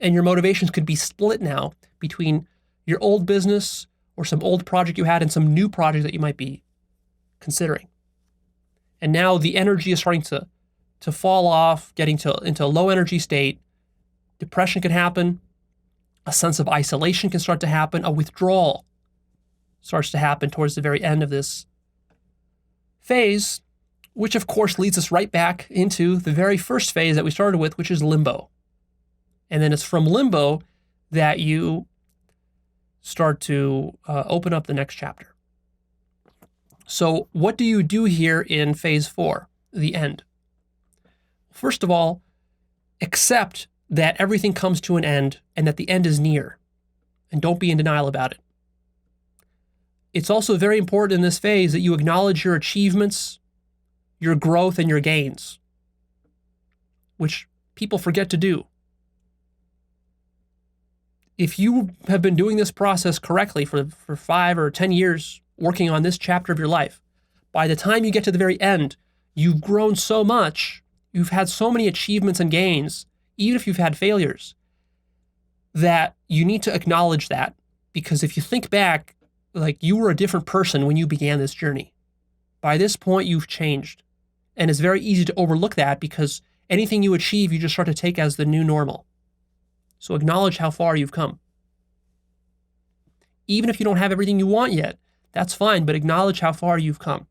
and your motivations could be split now between your old business or some old project you had and some new project that you might be considering. And now the energy is starting to fall off, getting into a low energy state. Depression can happen. A sense of isolation can start to happen. A withdrawal starts to happen towards the very end of this phase, which of course leads us right back into the very first phase that we started with, which is limbo. And then it's from limbo that you start to open up the next chapter. So what do you do here in phase 4, the end? First of all, accept that everything comes to an end and that the end is near, and don't be in denial about it. It's also very important in this phase that you acknowledge your achievements, your growth, and your gains, which people forget to do. If you have been doing this process correctly for 5 or 10 years, working on this chapter of your life, by the time you get to the very end, you've grown so much, you've had so many achievements and gains, even if you've had failures, that you need to acknowledge that. Because if you think back, like you were a different person when you began this journey. By this point, you've changed. And it's very easy to overlook that because anything you achieve, you just start to take as the new normal. So acknowledge how far you've come. Even if you don't have everything you want yet, that's fine, but acknowledge how far you've come.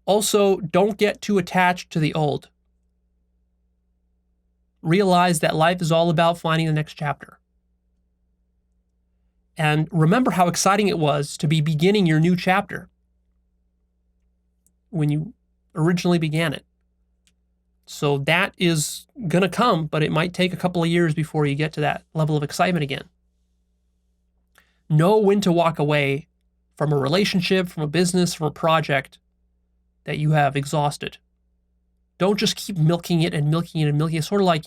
Also, don't get too attached to the old. Realize that life is all about finding the next chapter. And remember how exciting it was to be beginning your new chapter when you originally began it. So that is going to come, but it might take a couple of years before you get to that level of excitement again. Know when to walk away from a relationship, from a business, from a project that you have exhausted. Don't just keep milking it and milking it and milking it. It's sort of like,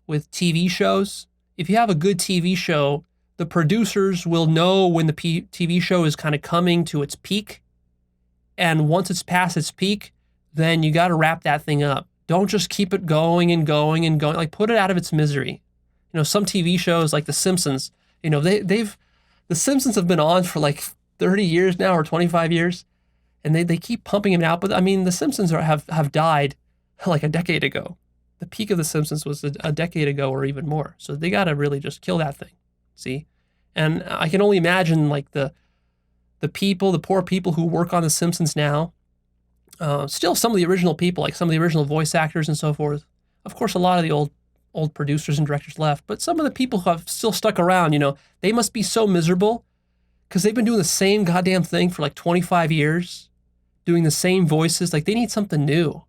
with TV shows. If you have a good TV show, the producers will know when the TV show is kind of coming to its peak. And once it's past its peak, then you got to wrap that thing up. Don't just keep it going and going and going. Like, put it out of its misery. Some TV shows like The Simpsons, the Simpsons have been on for like 30 years now or 25 years. And they keep pumping them out. But I mean, The Simpsons have died like a decade ago. The peak of The Simpsons was a decade ago or even more. So they got to really just kill that thing. See? And I can only imagine like the poor people who work on The Simpsons now. Still some of the original people, like some of the original voice actors and so forth. Of course, a lot of the old producers and directors left. But some of the people who have still stuck around, they must be so miserable because they've been doing the same goddamn thing for like 25 years. Doing the same voices. Like, they need something new.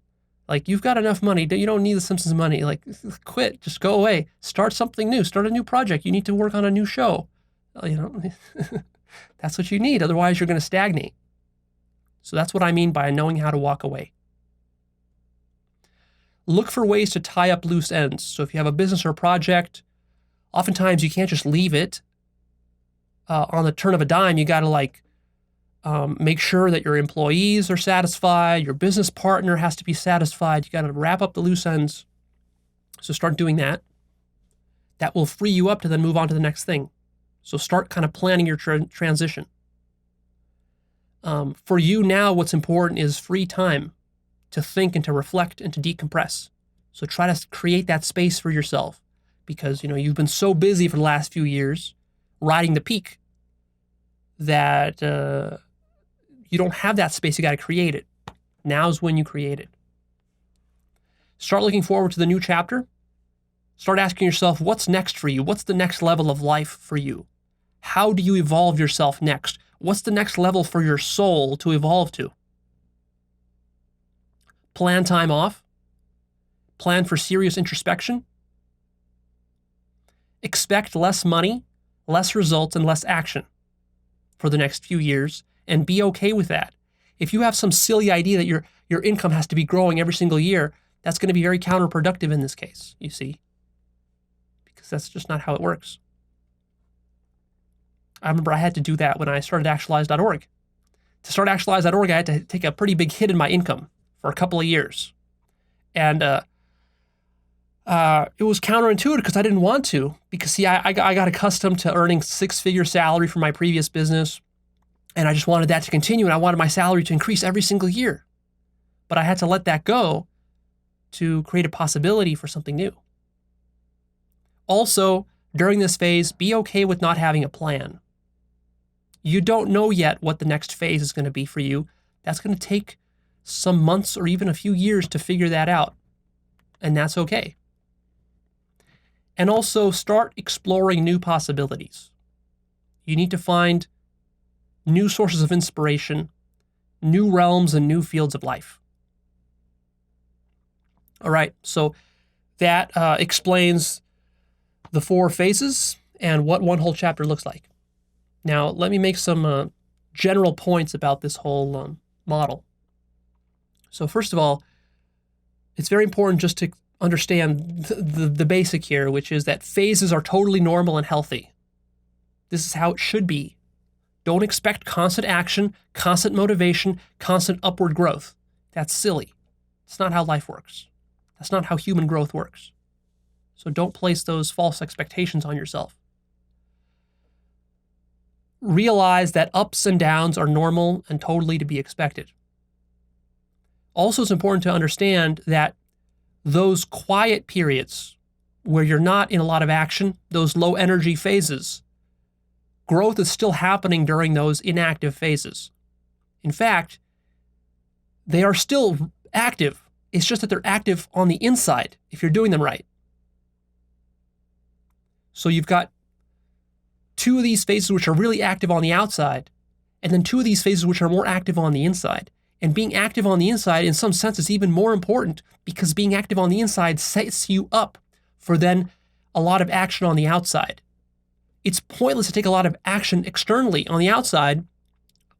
Like, you've got enough money. You don't need The Simpsons money. Like, quit. Just go away. Start something new. Start a new project. You need to work on a new show. That's what you need. Otherwise, you're going to stagnate. So that's what I mean by knowing how to walk away. Look for ways to tie up loose ends. So if you have a business or a project, oftentimes you can't just leave it on the turn of a dime. You got to make sure that your employees are satisfied, your business partner has to be satisfied. You got to wrap up the loose ends. So start doing that. That will free you up to then move on to the next thing. So start kind of planning your transition. For you now, what's important is free time to think and to reflect and to decompress. So try to create that space for yourself because, you've been so busy for the last few years riding the peak that you don't have that space. You got to create it. Now's when you create it. Start looking forward to the new chapter. Start asking yourself, what's next for you? What's the next level of life for you? How do you evolve yourself next? What's the next level for your soul to evolve to? Plan time off. Plan for serious introspection. Expect less money, less results, and less action for the next few years, and be okay with that. If you have some silly idea that your income has to be growing every single year, that's going to be very counterproductive in this case, you see, because that's just not how it works. I remember I had to do that when I started Actualized.org. To start Actualized.org, I had to take a pretty big hit in my income for a couple of years. And it was counterintuitive because I didn't want to. Because, see, I got accustomed to earning six-figure salary from my previous business, and I just wanted that to continue, and I wanted my salary to increase every single year. But I had to let that go to create a possibility for something new. Also, during this phase, be okay with not having a plan. You don't know yet what the next phase is going to be for you. That's going to take some months or even a few years to figure that out, and that's okay. And also start exploring new possibilities. You need to find new sources of inspiration, new realms, and new fields of life. All right, so that explains the 4 phases and what one whole chapter looks like. Now, let me make some general points about this whole model. So first of all, it's very important just to understand the basic here, which is that phases are totally normal and healthy. This is how it should be. Don't expect constant action, constant motivation, constant upward growth. That's silly. It's not how life works. That's not how human growth works. So don't place those false expectations on yourself. Realize that ups and downs are normal and totally to be expected. Also, it's important to understand that those quiet periods where you're not in a lot of action, those low energy phases, growth is still happening during those inactive phases. In fact, they are still active. It's just that they're active on the inside if you're doing them right. So you've got 2 of these phases which are really active on the outside, and then 2 of these phases which are more active on the inside. And being active on the inside, in some sense, is even more important because being active on the inside sets you up for then a lot of action on the outside. It's pointless to take a lot of action externally on the outside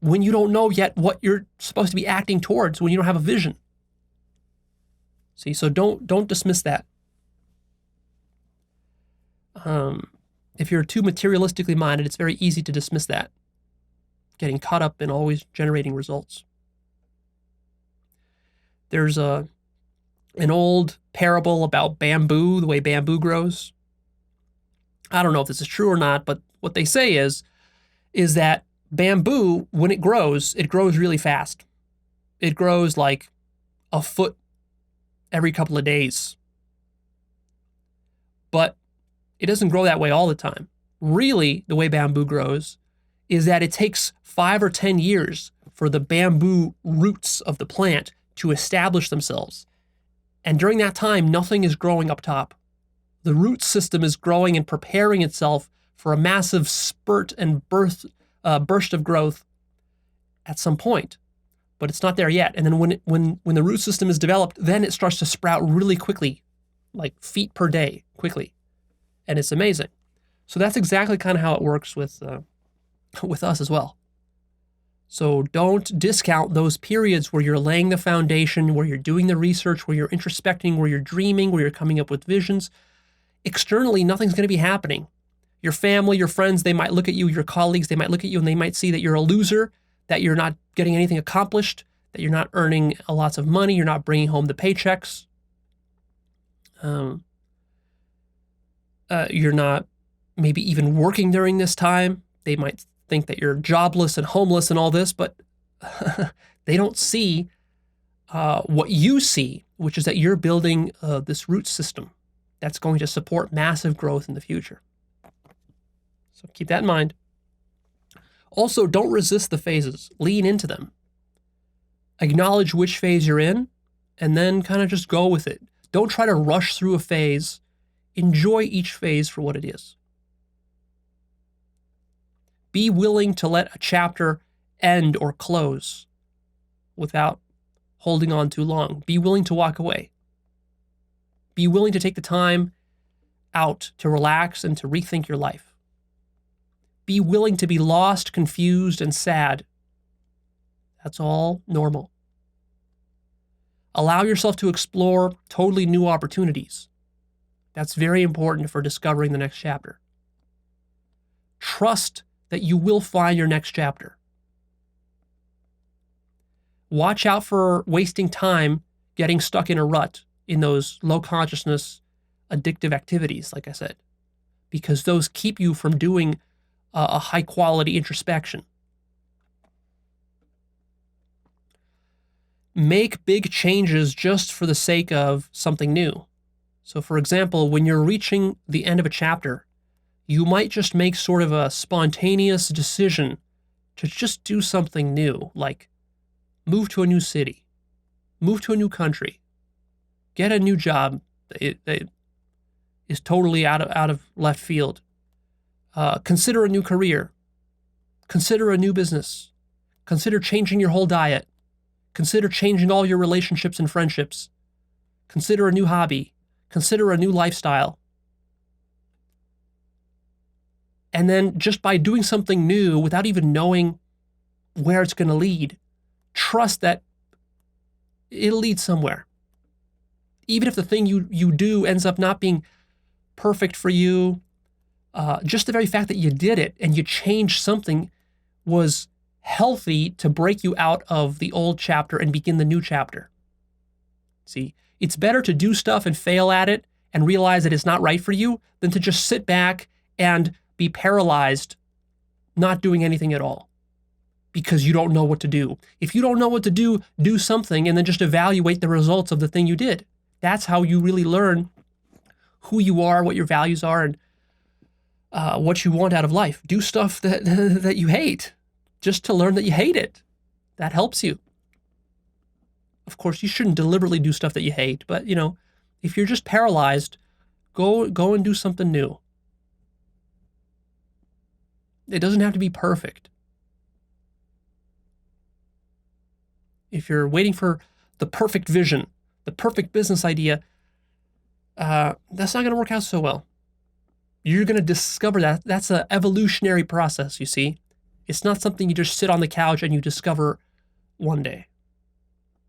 when you don't know yet what you're supposed to be acting towards, when you don't have a vision. See, so don't dismiss that. If you're too materialistically minded, it's very easy to dismiss that, getting caught up in always generating results. There's an old parable about bamboo, the way bamboo grows. I don't know if this is true or not, but what they say is that bamboo, when it grows really fast. It grows like a foot every couple of days. But it doesn't grow that way all the time. Really, the way bamboo grows is that it takes 5 or 10 years for the bamboo roots of the plant to establish themselves. And during that time, nothing is growing up top. The root system is growing and preparing itself for a massive spurt and burst of growth at some point. But it's not there yet. And then when the root system is developed, then it starts to sprout really quickly, like feet per day, quickly. And it's amazing. So that's exactly kind of how it works with us as well. So don't discount those periods where you're laying the foundation, where you're doing the research, where you're introspecting, where you're dreaming, where you're coming up with visions. Externally, nothing's going to be happening. Your family, your friends, they might look at you, your colleagues, they might look at you and they might see that you're a loser, that you're not getting anything accomplished, that you're not earning lots of money, you're not bringing home the paychecks. You're not maybe even working during this time. They might think that you're jobless and homeless and all this, but they don't see what you see, which is that you're building this root system that's going to support massive growth in the future. So keep that in mind. Also, don't resist the phases. Lean into them. Acknowledge which phase you're in, and then kind of just go with it. Don't try to rush through a phase. Enjoy each phase for what it is. Be willing to let a chapter end or close without holding on too long. Be willing to walk away. Be willing to take the time out to relax and to rethink your life. Be willing to be lost, confused, and sad. That's all normal. Allow yourself to explore totally new opportunities. That's very important for discovering the next chapter. Trust that you will find your next chapter. Watch out for wasting time getting stuck in a rut in those low consciousness addictive activities, like I said, because those keep you from doing a high quality introspection. Make big changes just for the sake of something new. So for example, when you're reaching the end of a chapter, you might just make sort of a spontaneous decision to just do something new, like move to a new city, move to a new country, get a new job that is totally out of left field. Consider a new career. Consider a new business. Consider changing your whole diet. Consider changing all your relationships and friendships. Consider a new hobby. Consider a new lifestyle. And then just by doing something new without even knowing where it's going to lead, trust that it'll lead somewhere. Even if the thing you do ends up not being perfect for you, just the very fact that you did it and you changed something was healthy to break you out of the old chapter and begin the new chapter. See, it's better to do stuff and fail at it and realize that it's not right for you than to just sit back and be paralyzed, not doing anything at all because you don't know what to do. If you don't know what to do, do something and then just evaluate the results of the thing you did. That's how you really learn who you are, what your values are, and what you want out of life. Do stuff that you hate just to learn that you hate it. That helps you. Of course, you shouldn't deliberately do stuff that you hate, but if you're just paralyzed, go and do something new. It doesn't have to be perfect. If you're waiting for the perfect vision, the perfect business idea, that's not going to work out so well. You're going to discover that. That's an evolutionary process, you see. It's not something you just sit on the couch and you discover one day.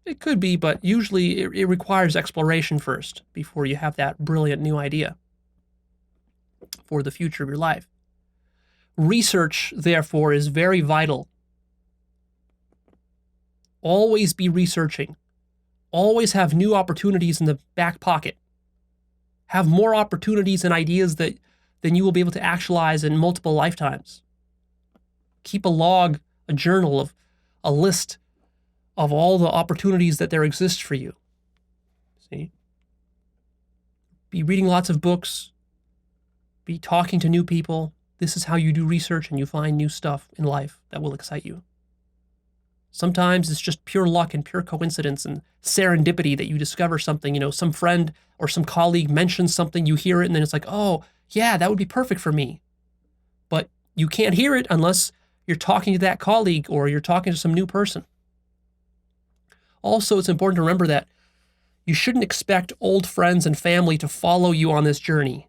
It could be, but usually it requires exploration first before you have that brilliant new idea for the future of your life. Research, therefore, is very vital. Always be researching. Always have new opportunities in the back pocket. Have more opportunities and ideas than you will be able to actualize in multiple lifetimes. Keep a log, a journal, a list of all the opportunities that there exist for you. See? Be reading lots of books. Be talking to new people. This is how you do research and you find new stuff in life that will excite you. Sometimes it's just pure luck and pure coincidence and serendipity that you discover something. Some friend or some colleague mentions something, you hear it, and then it's like, oh, yeah, that would be perfect for me. But you can't hear it unless you're talking to that colleague or you're talking to some new person. Also, it's important to remember that you shouldn't expect old friends and family to follow you on this journey,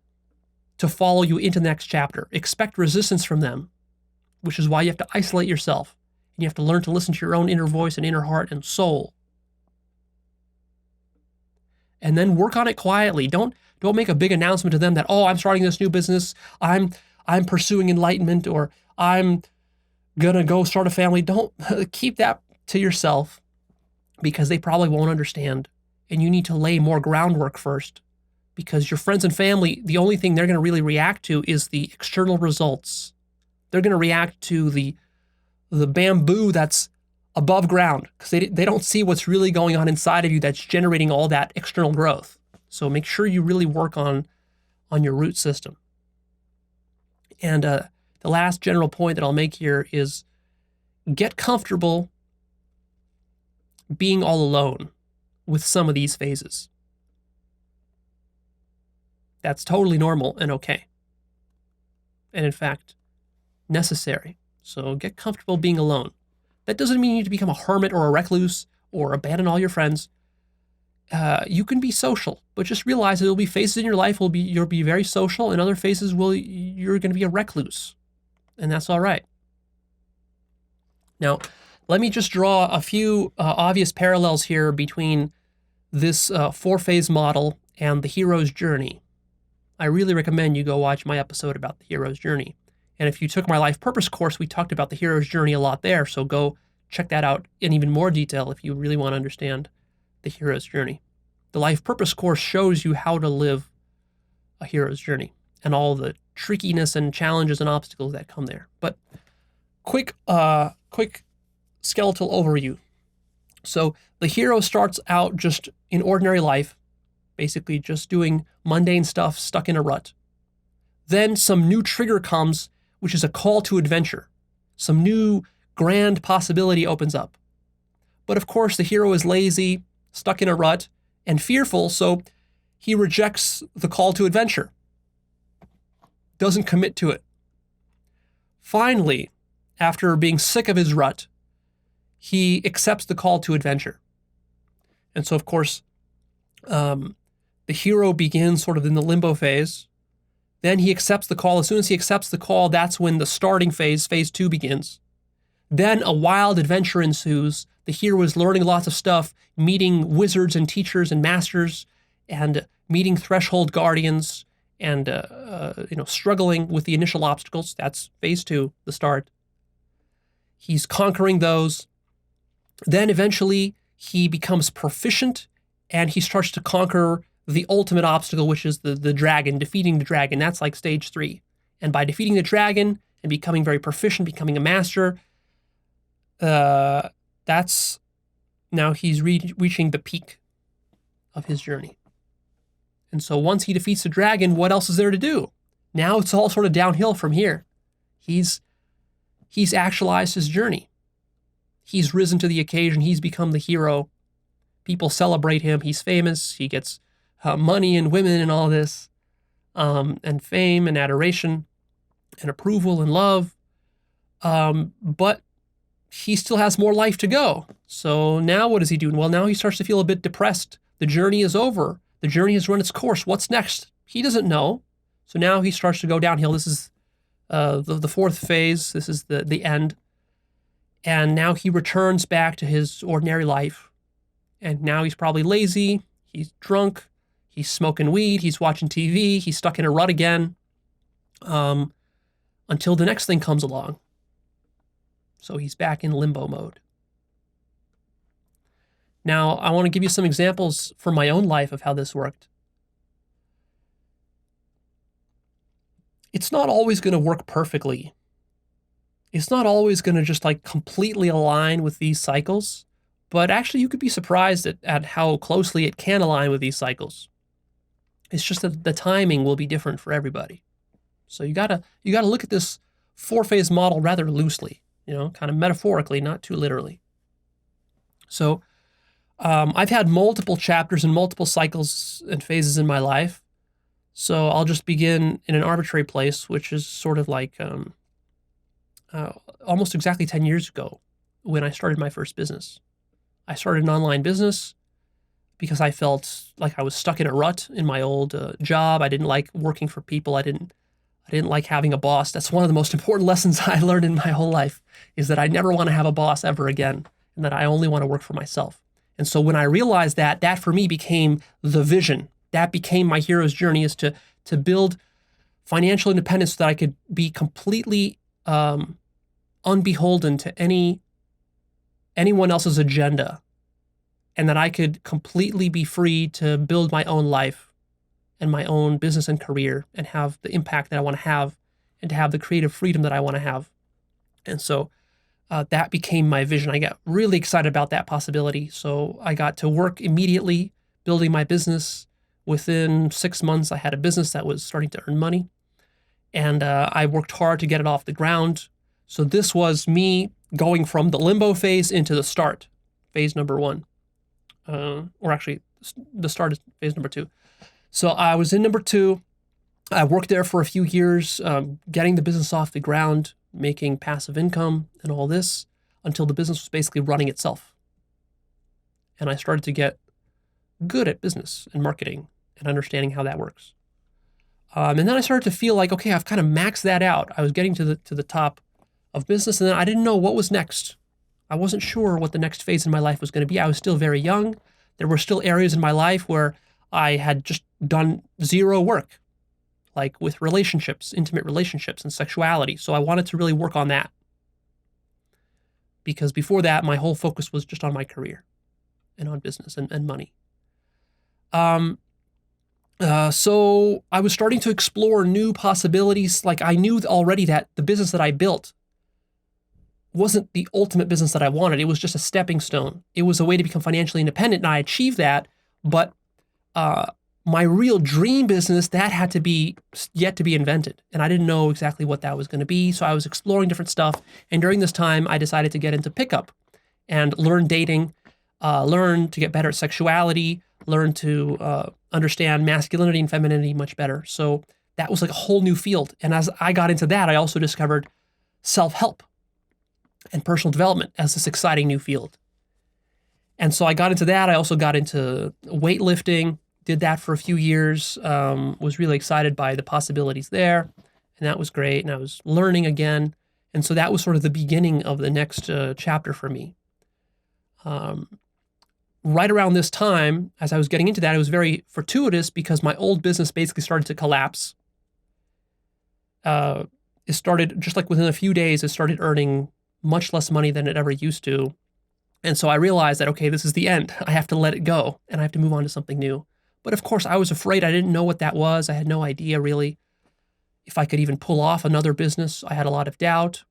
to follow you into the next chapter. Expect resistance from them, which is why you have to isolate yourself. And you have to learn to listen to your own inner voice and inner heart and soul. And then work on it quietly. Don't make a big announcement to them that, oh, I'm starting this new business. I'm pursuing enlightenment, or I'm gonna go start a family. Don't keep that to yourself because they probably won't understand. And you need to lay more groundwork first, because your friends and family, the only thing they're going to really react to is the external results. They're going to react to the bamboo that's above ground because they don't see what's really going on inside of you that's generating all that external growth. So make sure you really work on your root system. And the last general point that I'll make here is get comfortable being all alone with some of these phases. That's totally normal and okay. And in fact, necessary. So get comfortable being alone. That doesn't mean you need to become a hermit or a recluse or abandon all your friends. You can be social, but just realize there will be phases in your life you'll be very social, and other phases you're going to be a recluse, and that's all right. Now, let me just draw a few obvious parallels here between this four-phase model and the hero's journey. I really recommend you go watch my episode about the hero's journey. And if you took my life purpose course, we talked about the hero's journey a lot there. So go check that out in even more detail if you really want to understand the hero's journey. The life purpose course shows you how to live a hero's journey and all the trickiness and challenges and obstacles that come there. But quick skeletal overview. So the hero starts out just in ordinary life, basically just doing mundane stuff, stuck in a rut. Then some new trigger comes, which is a call to adventure. Some new grand possibility opens up. But of course, the hero is lazy, stuck in a rut, and fearful, so he rejects the call to adventure. Doesn't commit to it. Finally, after being sick of his rut, he accepts the call to adventure. And so, of course, the hero begins sort of in the limbo phase. Then he accepts the call. As soon as he accepts the call, that's when the starting phase 2, begins. Then a wild adventure ensues. The hero is learning lots of stuff, meeting wizards and teachers and masters, and meeting threshold guardians, and struggling with the initial obstacles. That's phase 2, the start. He's conquering those. Then eventually he becomes proficient, and he starts to conquer the ultimate obstacle, which is the dragon, defeating the dragon. That's like stage 3. And by defeating the dragon and becoming very proficient, becoming a master, that's now he's reaching the peak of his journey. And so once he defeats the dragon, what else is there to do? Now it's all sort of downhill from here. He's actualized his journey. He's risen to the occasion. He's become the hero. People celebrate him. He's famous. He gets money and women and all this, and fame and adoration and approval and love. But he still has more life to go. So now what does he do? Well, now he starts to feel a bit depressed. The journey is over. The journey has run its course. What's next? He doesn't know. So now he starts to go downhill. This is the fourth phase. This is the end. And now he returns back to his ordinary life. And now he's probably lazy. He's drunk. He's smoking weed. He's watching TV. He's stuck in a rut again, until the next thing comes along. So he's back in limbo mode. Now, I want to give you some examples from my own life of how this worked. It's not always going to work perfectly. It's not always going to just like completely align with these cycles, but actually you could be surprised at how closely it can align with these cycles. It's just that the timing will be different for everybody. So you gotta look at this 4-phase model rather loosely, kind of metaphorically, not too literally. So I've had multiple chapters and multiple cycles and phases in my life. So I'll just begin in an arbitrary place, which is sort of like almost exactly 10 years ago when I started my first business. I started an online business because I felt like I was stuck in a rut in my old job. I didn't like working for people. I didn't like having a boss. That's one of the most important lessons I learned in my whole life, is that I never want to have a boss ever again, and that I only want to work for myself. And so when I realized that for me became the vision. That became my hero's journey, is to build financial independence so that I could be completely unbeholden to anyone else's agenda, and that I could completely be free to build my own life and my own business and career and have the impact that I want to have and to have the creative freedom that I want to have. And so that became my vision. I got really excited about that possibility. So I got to work immediately building my business. Within 6 months, I had a business that was starting to earn money. And I worked hard to get it off the ground. So this was me going from the limbo phase into the start, phase number 1. Or actually, the start is phase number 2. So I was in number 2. I worked there for a few years, getting the business off the ground, making passive income and all this, until the business was basically running itself. And I started to get good at business and marketing and understanding how that works. And then I started to feel like, okay, I've kind of maxed that out. I was getting to the top of business, and then I didn't know what was next. I wasn't sure what the next phase in my life was going to be. I was still very young. There were still areas in my life where I had just done zero work, like with relationships, intimate relationships, and sexuality. So I wanted to really work on that. Because before that, my whole focus was just on my career and on business and money. So I was starting to explore new possibilities. Like I knew already that the business that I built wasn't the ultimate business that I wanted. It was just a stepping stone. It was a way to become financially independent, and I achieved that. But my real dream business, that had to be yet to be invented. And I didn't know exactly what that was going to be. So I was exploring different stuff. And during this time, I decided to get into pickup and learn dating, learn to get better at sexuality, learn to understand masculinity and femininity much better. So that was like a whole new field. And as I got into that, I also discovered self-help and personal development as this exciting new field. And so I got into that. I also got into weightlifting, did that for a few years, was really excited by the possibilities there. And that was great. And I was learning again. And so that was sort of the beginning of the next chapter for me. Right around this time, as I was getting into that, it was very fortuitous because my old business basically started to collapse. It started, just like within a few days, it started earning much less money than it ever used to. And so I realized that, okay, this is the end. I have to let it go and I have to move on to something new. But of course, I was afraid. I didn't know what that was. I had no idea really if I could even pull off another business. I had a lot of doubt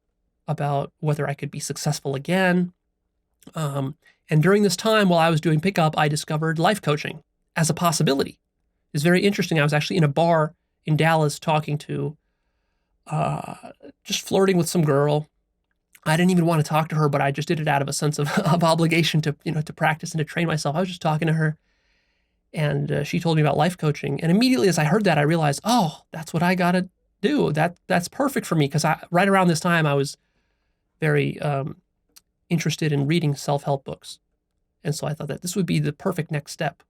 about whether I could be successful again. And during this time, while I was doing pickup, I discovered life coaching as a possibility. It's very interesting. I was actually in a bar in Dallas talking to, just flirting with some girl. I didn't even want to talk to her, but I just did it out of a sense of obligation to, to practice and to train myself. I was just talking to her, and she told me about life coaching. And immediately as I heard that, I realized, oh, that's what I got to do. That's perfect for me, because right around this time, I was very interested in reading self-help books. And so I thought that this would be the perfect next step.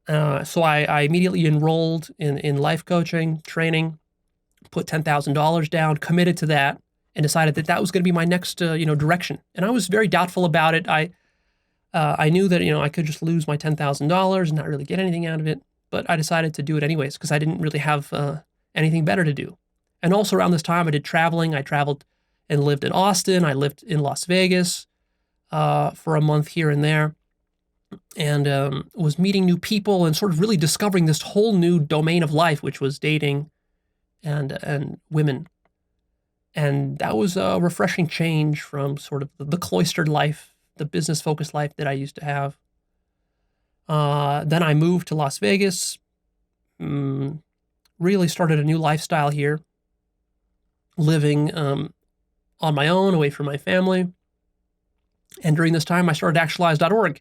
So I immediately enrolled in life coaching training, put $10,000 down, committed to that, and decided that that was going to be my next, direction. And I was very doubtful about it. I knew that, I could just lose my $10,000 and not really get anything out of it. But I decided to do it anyways because I didn't really have anything better to do. And also around this time, I did traveling. I traveled and lived in Austin. I lived in Las Vegas for a month here and there, and was meeting new people and sort of really discovering this whole new domain of life, which was dating and women. And that was a refreshing change from sort of the cloistered life, the business-focused life that I used to have. Then I moved to Las Vegas, really started a new lifestyle here, living on my own, away from my family. And during this time, I started Actualized.org.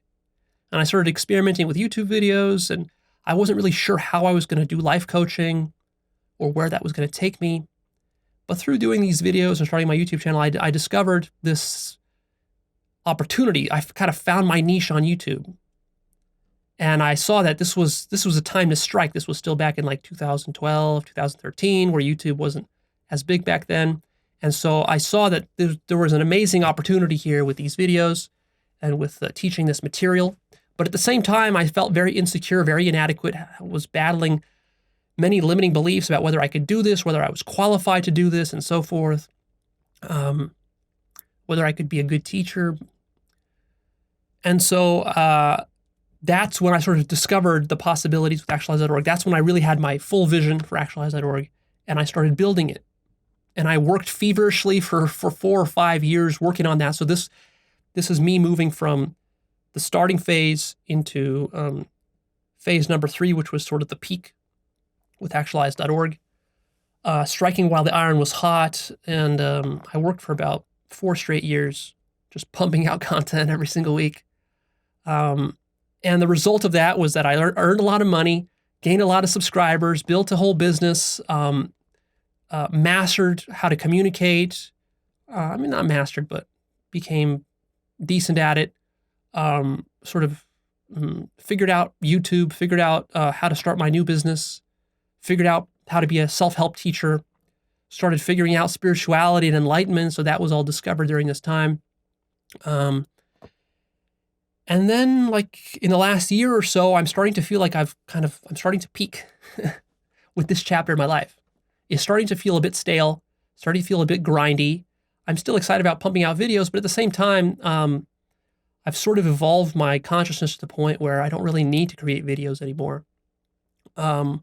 And I started experimenting with YouTube videos, and I wasn't really sure how I was going to do life coaching or where that was going to take me. But through doing these videos and starting my YouTube channel, I discovered this opportunity. I kind of found my niche on YouTube. And I saw that this was a time to strike. This was still back in like 2012, 2013, where YouTube wasn't as big back then. And so I saw that there was an amazing opportunity here with these videos and with teaching this material. But at the same time, I felt very insecure, very inadequate. I was battling many limiting beliefs about whether I could do this, whether I was qualified to do this, and so forth, whether I could be a good teacher. And so that's when I sort of discovered the possibilities with Actualized.org. That's when I really had my full vision for Actualized.org, and I started building it. And I worked feverishly for 4 or 5 years working on that. So this is me moving from the starting phase into phase number 3, which was sort of the peak with Actualized.org. Striking while the iron was hot, and I worked for about 4 straight years, just pumping out content every single week. And the result of that was that I earned a lot of money, gained a lot of subscribers, built a whole business, mastered how to communicate. Not mastered, but became decent at it. Figured out YouTube, figured out how to start my new business, figured out how to be a self-help teacher, started figuring out spirituality and enlightenment. So that was all discovered during this time. And then like in the last year or so, I'm starting to feel like I'm starting to peak with this chapter in my life. It's starting to feel a bit stale, starting to feel a bit grindy. I'm still excited about pumping out videos, but at the same time, I've sort of evolved my consciousness to the point where I don't really need to create videos anymore. And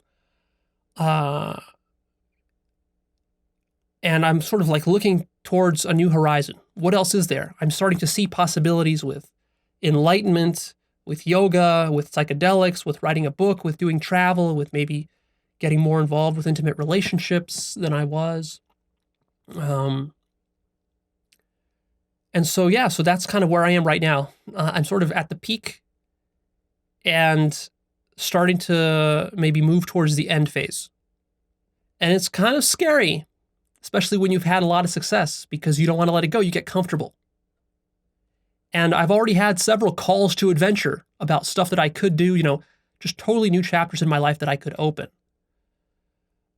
I'm sort of like looking towards a new horizon. What else is there? I'm starting to see possibilities with enlightenment, with yoga, with psychedelics, with writing a book, with doing travel, with maybe getting more involved with intimate relationships than I was. And so that's kind of where I am right now. I'm sort of at the peak and starting to maybe move towards the end phase. And it's kind of scary, especially when you've had a lot of success, because you don't want to let it go. You get comfortable. And I've already had several calls to adventure about stuff that I could do, just totally new chapters in my life that I could open.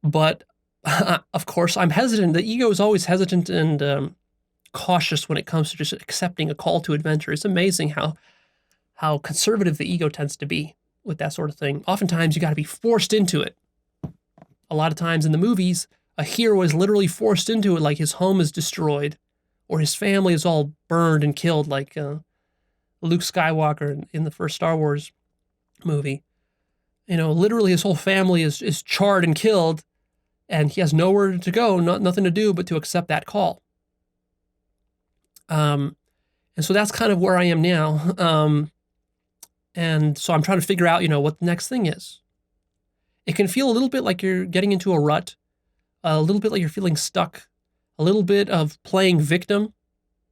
But of course, I'm hesitant. The ego is always hesitant and cautious when it comes to just accepting a call to adventure. It's amazing how conservative the ego tends to be with that sort of thing. Oftentimes, you got to be forced into it. A lot of times in the movies, a hero is literally forced into it, like his home is destroyed, or his family is all burned and killed, like Luke Skywalker in the first Star Wars movie. Literally his whole family is charred and killed, and he has nowhere to go, nothing to do but to accept that call. And so that's kind of where I am now. And so I'm trying to figure out, what the next thing is. It can feel a little bit like you're getting into a rut, a little bit like you're feeling stuck, a little bit of playing victim,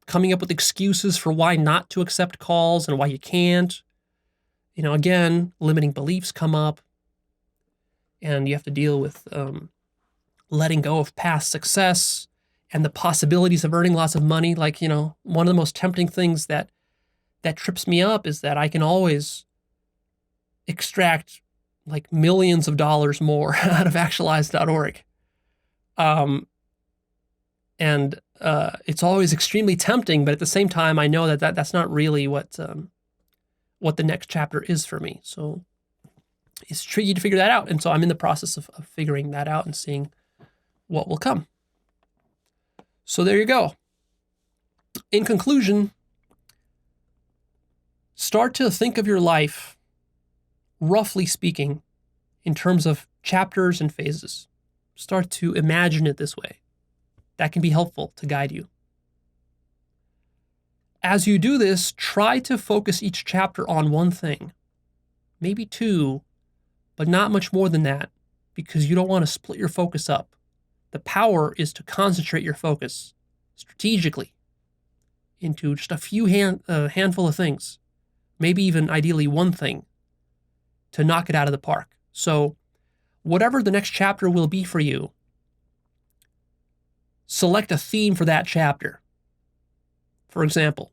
coming up with excuses for why not to accept calls and why you can't. Again, limiting beliefs come up, and you have to deal with letting go of past success and the possibilities of earning lots of money. Like, one of the most tempting things that trips me up is that I can always extract like millions of dollars more out of Actualized.org. And it's always extremely tempting, but at the same time, I know that's not really what the next chapter is for me. So it's tricky to figure that out. And so I'm in the process of figuring that out and seeing what will come. So there you go. In conclusion, start to think of your life, roughly speaking, in terms of chapters and phases. Start to imagine it this way. That can be helpful to guide you. As you do this, try to focus each chapter on one thing, maybe 2, but not much more than that, because you don't want to split your focus up. The power is to concentrate your focus strategically into just a few handful of things, maybe even ideally one thing, to knock it out of the park. So whatever the next chapter will be for you, select a theme for that chapter. For example,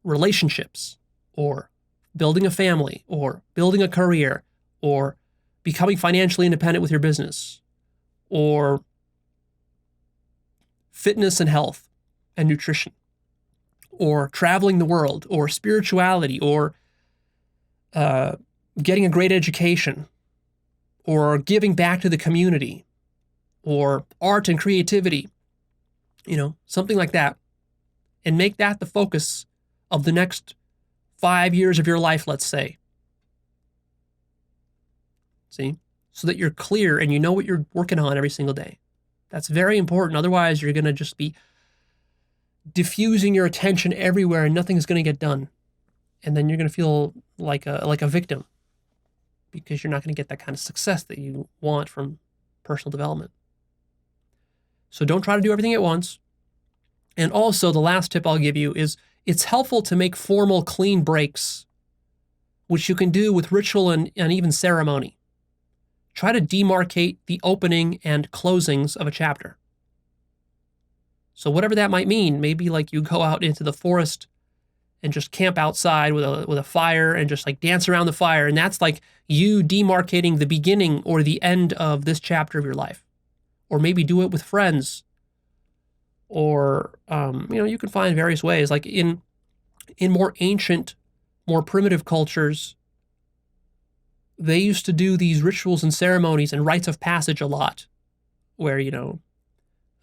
relationships, or building a family, or building a career, or becoming financially independent with your business, or fitness and health and nutrition, or traveling the world, or spirituality, or getting a great education, or giving back to the community, or art and creativity, something like that. And make that the focus of the next 5 years of your life, let's say. See? So that you're clear and you know what you're working on every single day. That's very important. Otherwise, you're going to just be diffusing your attention everywhere and nothing's going to get done. And then you're going to feel like a victim because you're not going to get that kind of success that you want from personal development. So don't try to do everything at once. And also, the last tip I'll give you is it's helpful to make formal clean breaks, which you can do with ritual and even ceremony. Try to demarcate the opening and closings of a chapter. So whatever that might mean, maybe like you go out into the forest and just camp outside with a fire and just like dance around the fire. And that's like you demarcating the beginning or the end of this chapter of your life. Or maybe do it with friends. Or, you can find various ways. Like in more ancient, more primitive cultures, they used to do these rituals and ceremonies and rites of passage a lot, where,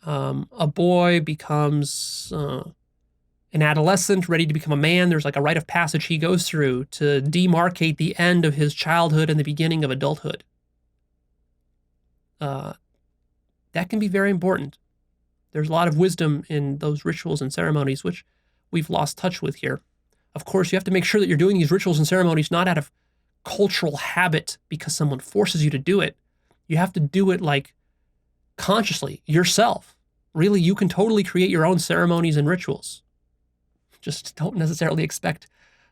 a boy becomes an adolescent ready to become a man. There's like a rite of passage he goes through to demarcate the end of his childhood and the beginning of adulthood. That can be very important. There's a lot of wisdom in those rituals and ceremonies, which we've lost touch with here. Of course, you have to make sure that you're doing these rituals and ceremonies not out of cultural habit because someone forces you to do it. You have to do it like consciously, yourself. Really, you can totally create your own ceremonies and rituals. Just don't necessarily expect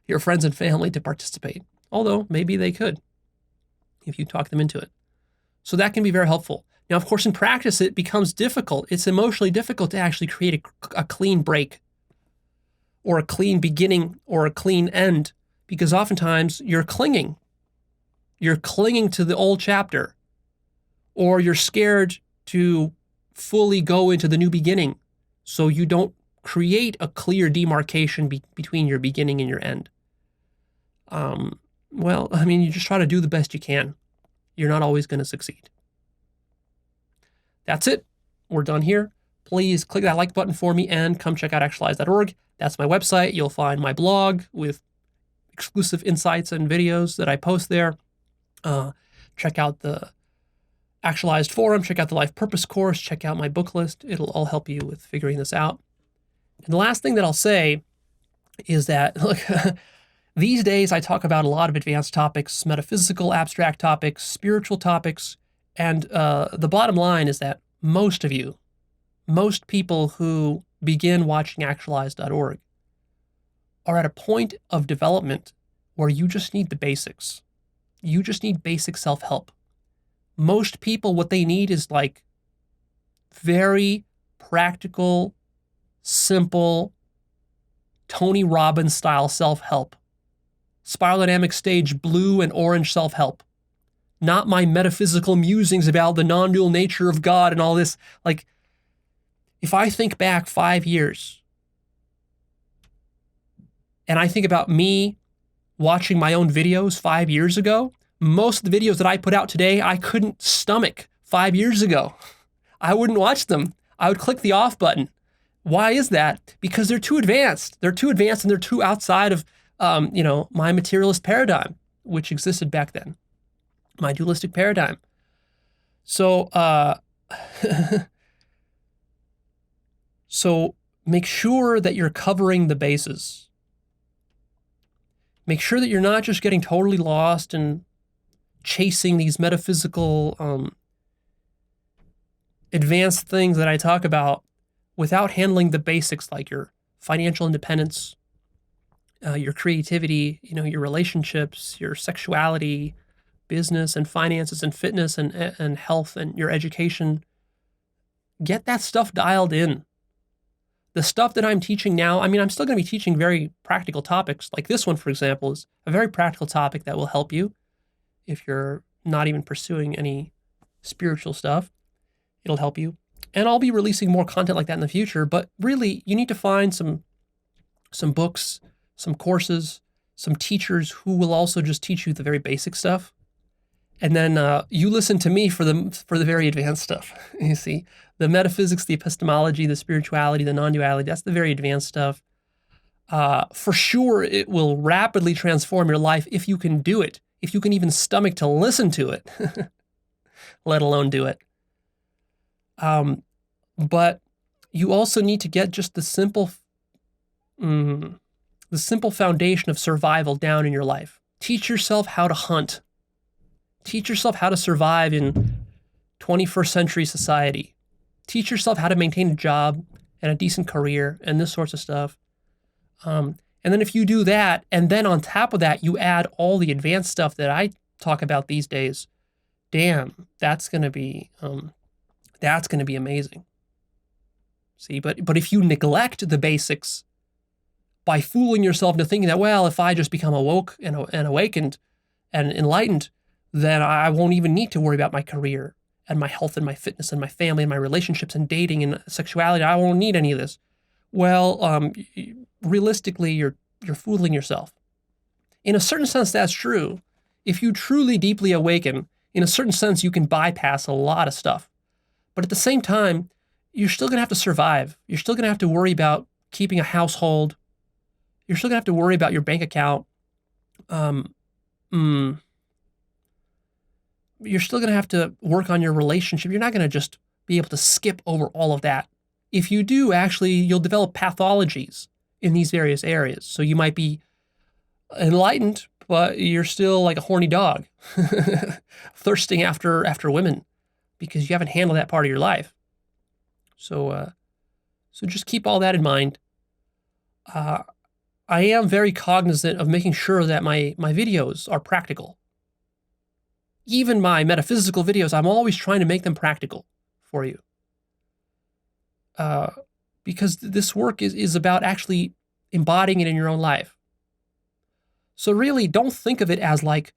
your friends and family to participate, although maybe they could if you talk them into it. So that can be very helpful. Now, of course, in practice, it becomes difficult. It's emotionally difficult to actually create a clean break or a clean beginning or a clean end, because oftentimes you're clinging. You're clinging to the old chapter, or you're scared to fully go into the new beginning, so you don't create a clear demarcation between your beginning and your end. You just try to do the best you can. You're not always going to succeed. That's it. We're done here. Please click that like button for me and come check out Actualized.org. That's my website. You'll find my blog with exclusive insights and videos that I post there. Check out the Actualized forum. Check out the Life Purpose course. Check out my book list. It'll all help you with figuring this out. And the last thing that I'll say is that, look, these days I talk about a lot of advanced topics, metaphysical, abstract topics, spiritual topics, and the bottom line is that most people who begin watching Actualized.org are at a point of development where you just need the basics. You just need basic self-help. Most people, what they need is like very practical, simple, Tony Robbins style self-help. Spiral Dynamics stage blue and orange self-help. Not my metaphysical musings about the non-dual nature of God and all this. Like, if I think back 5 years and I think about me watching my own videos 5 years ago, most of the videos that I put out today, I couldn't stomach 5 years ago. I wouldn't watch them. I would click the off button. Why is that? Because they're too advanced. They're too advanced and they're too outside of, my materialist paradigm, which existed back then. My dualistic paradigm. So, so make sure that you're covering the bases. Make sure that you're not just getting totally lost and chasing these metaphysical, advanced things that I talk about without handling the basics like your financial independence, your creativity, your relationships, your sexuality, business and finances and fitness and health and your education. Get that stuff dialed in. The stuff that I'm teaching now, I'm still going to be teaching very practical topics. Like this one, for example, is a very practical topic that will help you if you're not even pursuing any spiritual stuff. It'll help you. And I'll be releasing more content like that in the future. But really, you need to find some books, some courses, some teachers who will also just teach you the very basic stuff. And then you listen to me for the very advanced stuff. You see, the metaphysics, the epistemology, the spirituality, the non-duality, that's the very advanced stuff. For sure, it will rapidly transform your life if you can do it, if you can even stomach to listen to it, let alone do it. But you also need to get just the simple foundation of survival down in your life. Teach yourself how to hunt. Teach yourself how to survive in 21st century society. Teach yourself how to maintain a job and a decent career and this sorts of stuff. And then if you do that, and then on top of that, you add all the advanced stuff that I talk about these days, damn, that's going to be amazing. See, but if you neglect the basics by fooling yourself into thinking that, well, if I just become awoke and awakened and enlightened, then I won't even need to worry about my career and my health and my fitness and my family and my relationships and dating and sexuality. I won't need any of this. Well, realistically, you're fooling yourself. In a certain sense, that's true. If you truly deeply awaken, in a certain sense, you can bypass a lot of stuff. But at the same time, you're still going to have to survive. You're still going to have to worry about keeping a household. You're still going to have to worry about your bank account. You're still going to have to work on your relationship. You're not going to just be able to skip over all of that. If you do, actually, you'll develop pathologies in these various areas. So you might be enlightened, but you're still like a horny dog, thirsting after women because you haven't handled that part of your life. So just keep all that in mind. I am very cognizant of making sure that my videos are practical. Even my metaphysical videos, I'm always trying to make them practical for you. Because this work is about actually embodying it in your own life. So really, don't think of it as like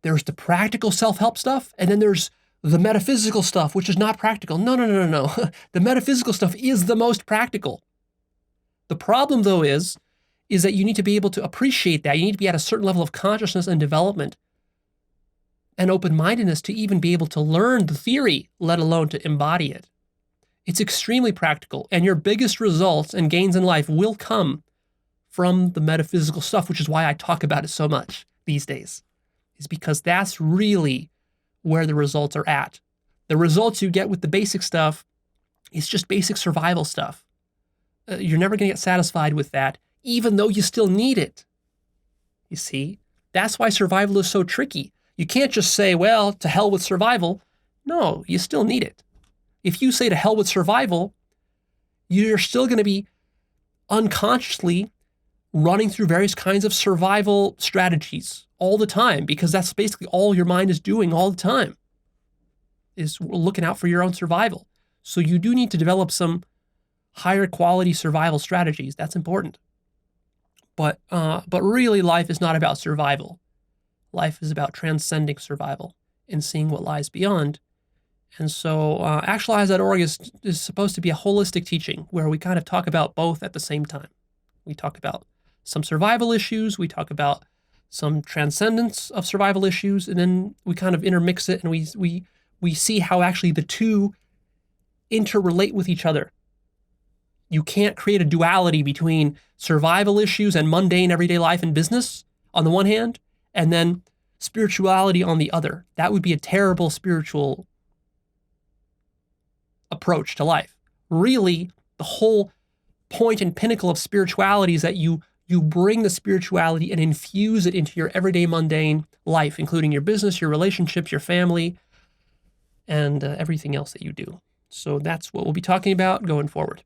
there's the practical self-help stuff, and then there's the metaphysical stuff, which is not practical. No. The metaphysical stuff is the most practical. The problem, though, is that you need to be able to appreciate that. You need to be at a certain level of consciousness and development and open-mindedness to even be able to learn the theory, let alone to embody it. It's extremely practical, and your biggest results and gains in life will come from the metaphysical stuff, which is why I talk about it so much these days, is because that's really where the results are at. The results you get with the basic stuff is just basic survival stuff. You're never going to get satisfied with that, even though you still need it. You see, that's why survival is so tricky. You can't just say, well, to hell with survival. No, you still need it. If you say to hell with survival, you're still going to be unconsciously running through various kinds of survival strategies all the time, because that's basically all your mind is doing all the time, is looking out for your own survival. So you do need to develop some higher quality survival strategies. That's important. But really, life is not about survival. Life is about transcending survival and seeing what lies beyond. And so Actualized.org is supposed to be a holistic teaching where we kind of talk about both at the same time. We talk about some survival issues, we talk about some transcendence of survival issues, and then we kind of intermix it and we see how actually the two interrelate with each other. You can't create a duality between survival issues and mundane everyday life and business on the one hand, and then spirituality on the other. That would be a terrible spiritual approach to life. Really, the whole point and pinnacle of spirituality is that you bring the spirituality and infuse it into your everyday mundane life, including your business, your relationships, your family, and everything else that you do. So that's what we'll be talking about going forward.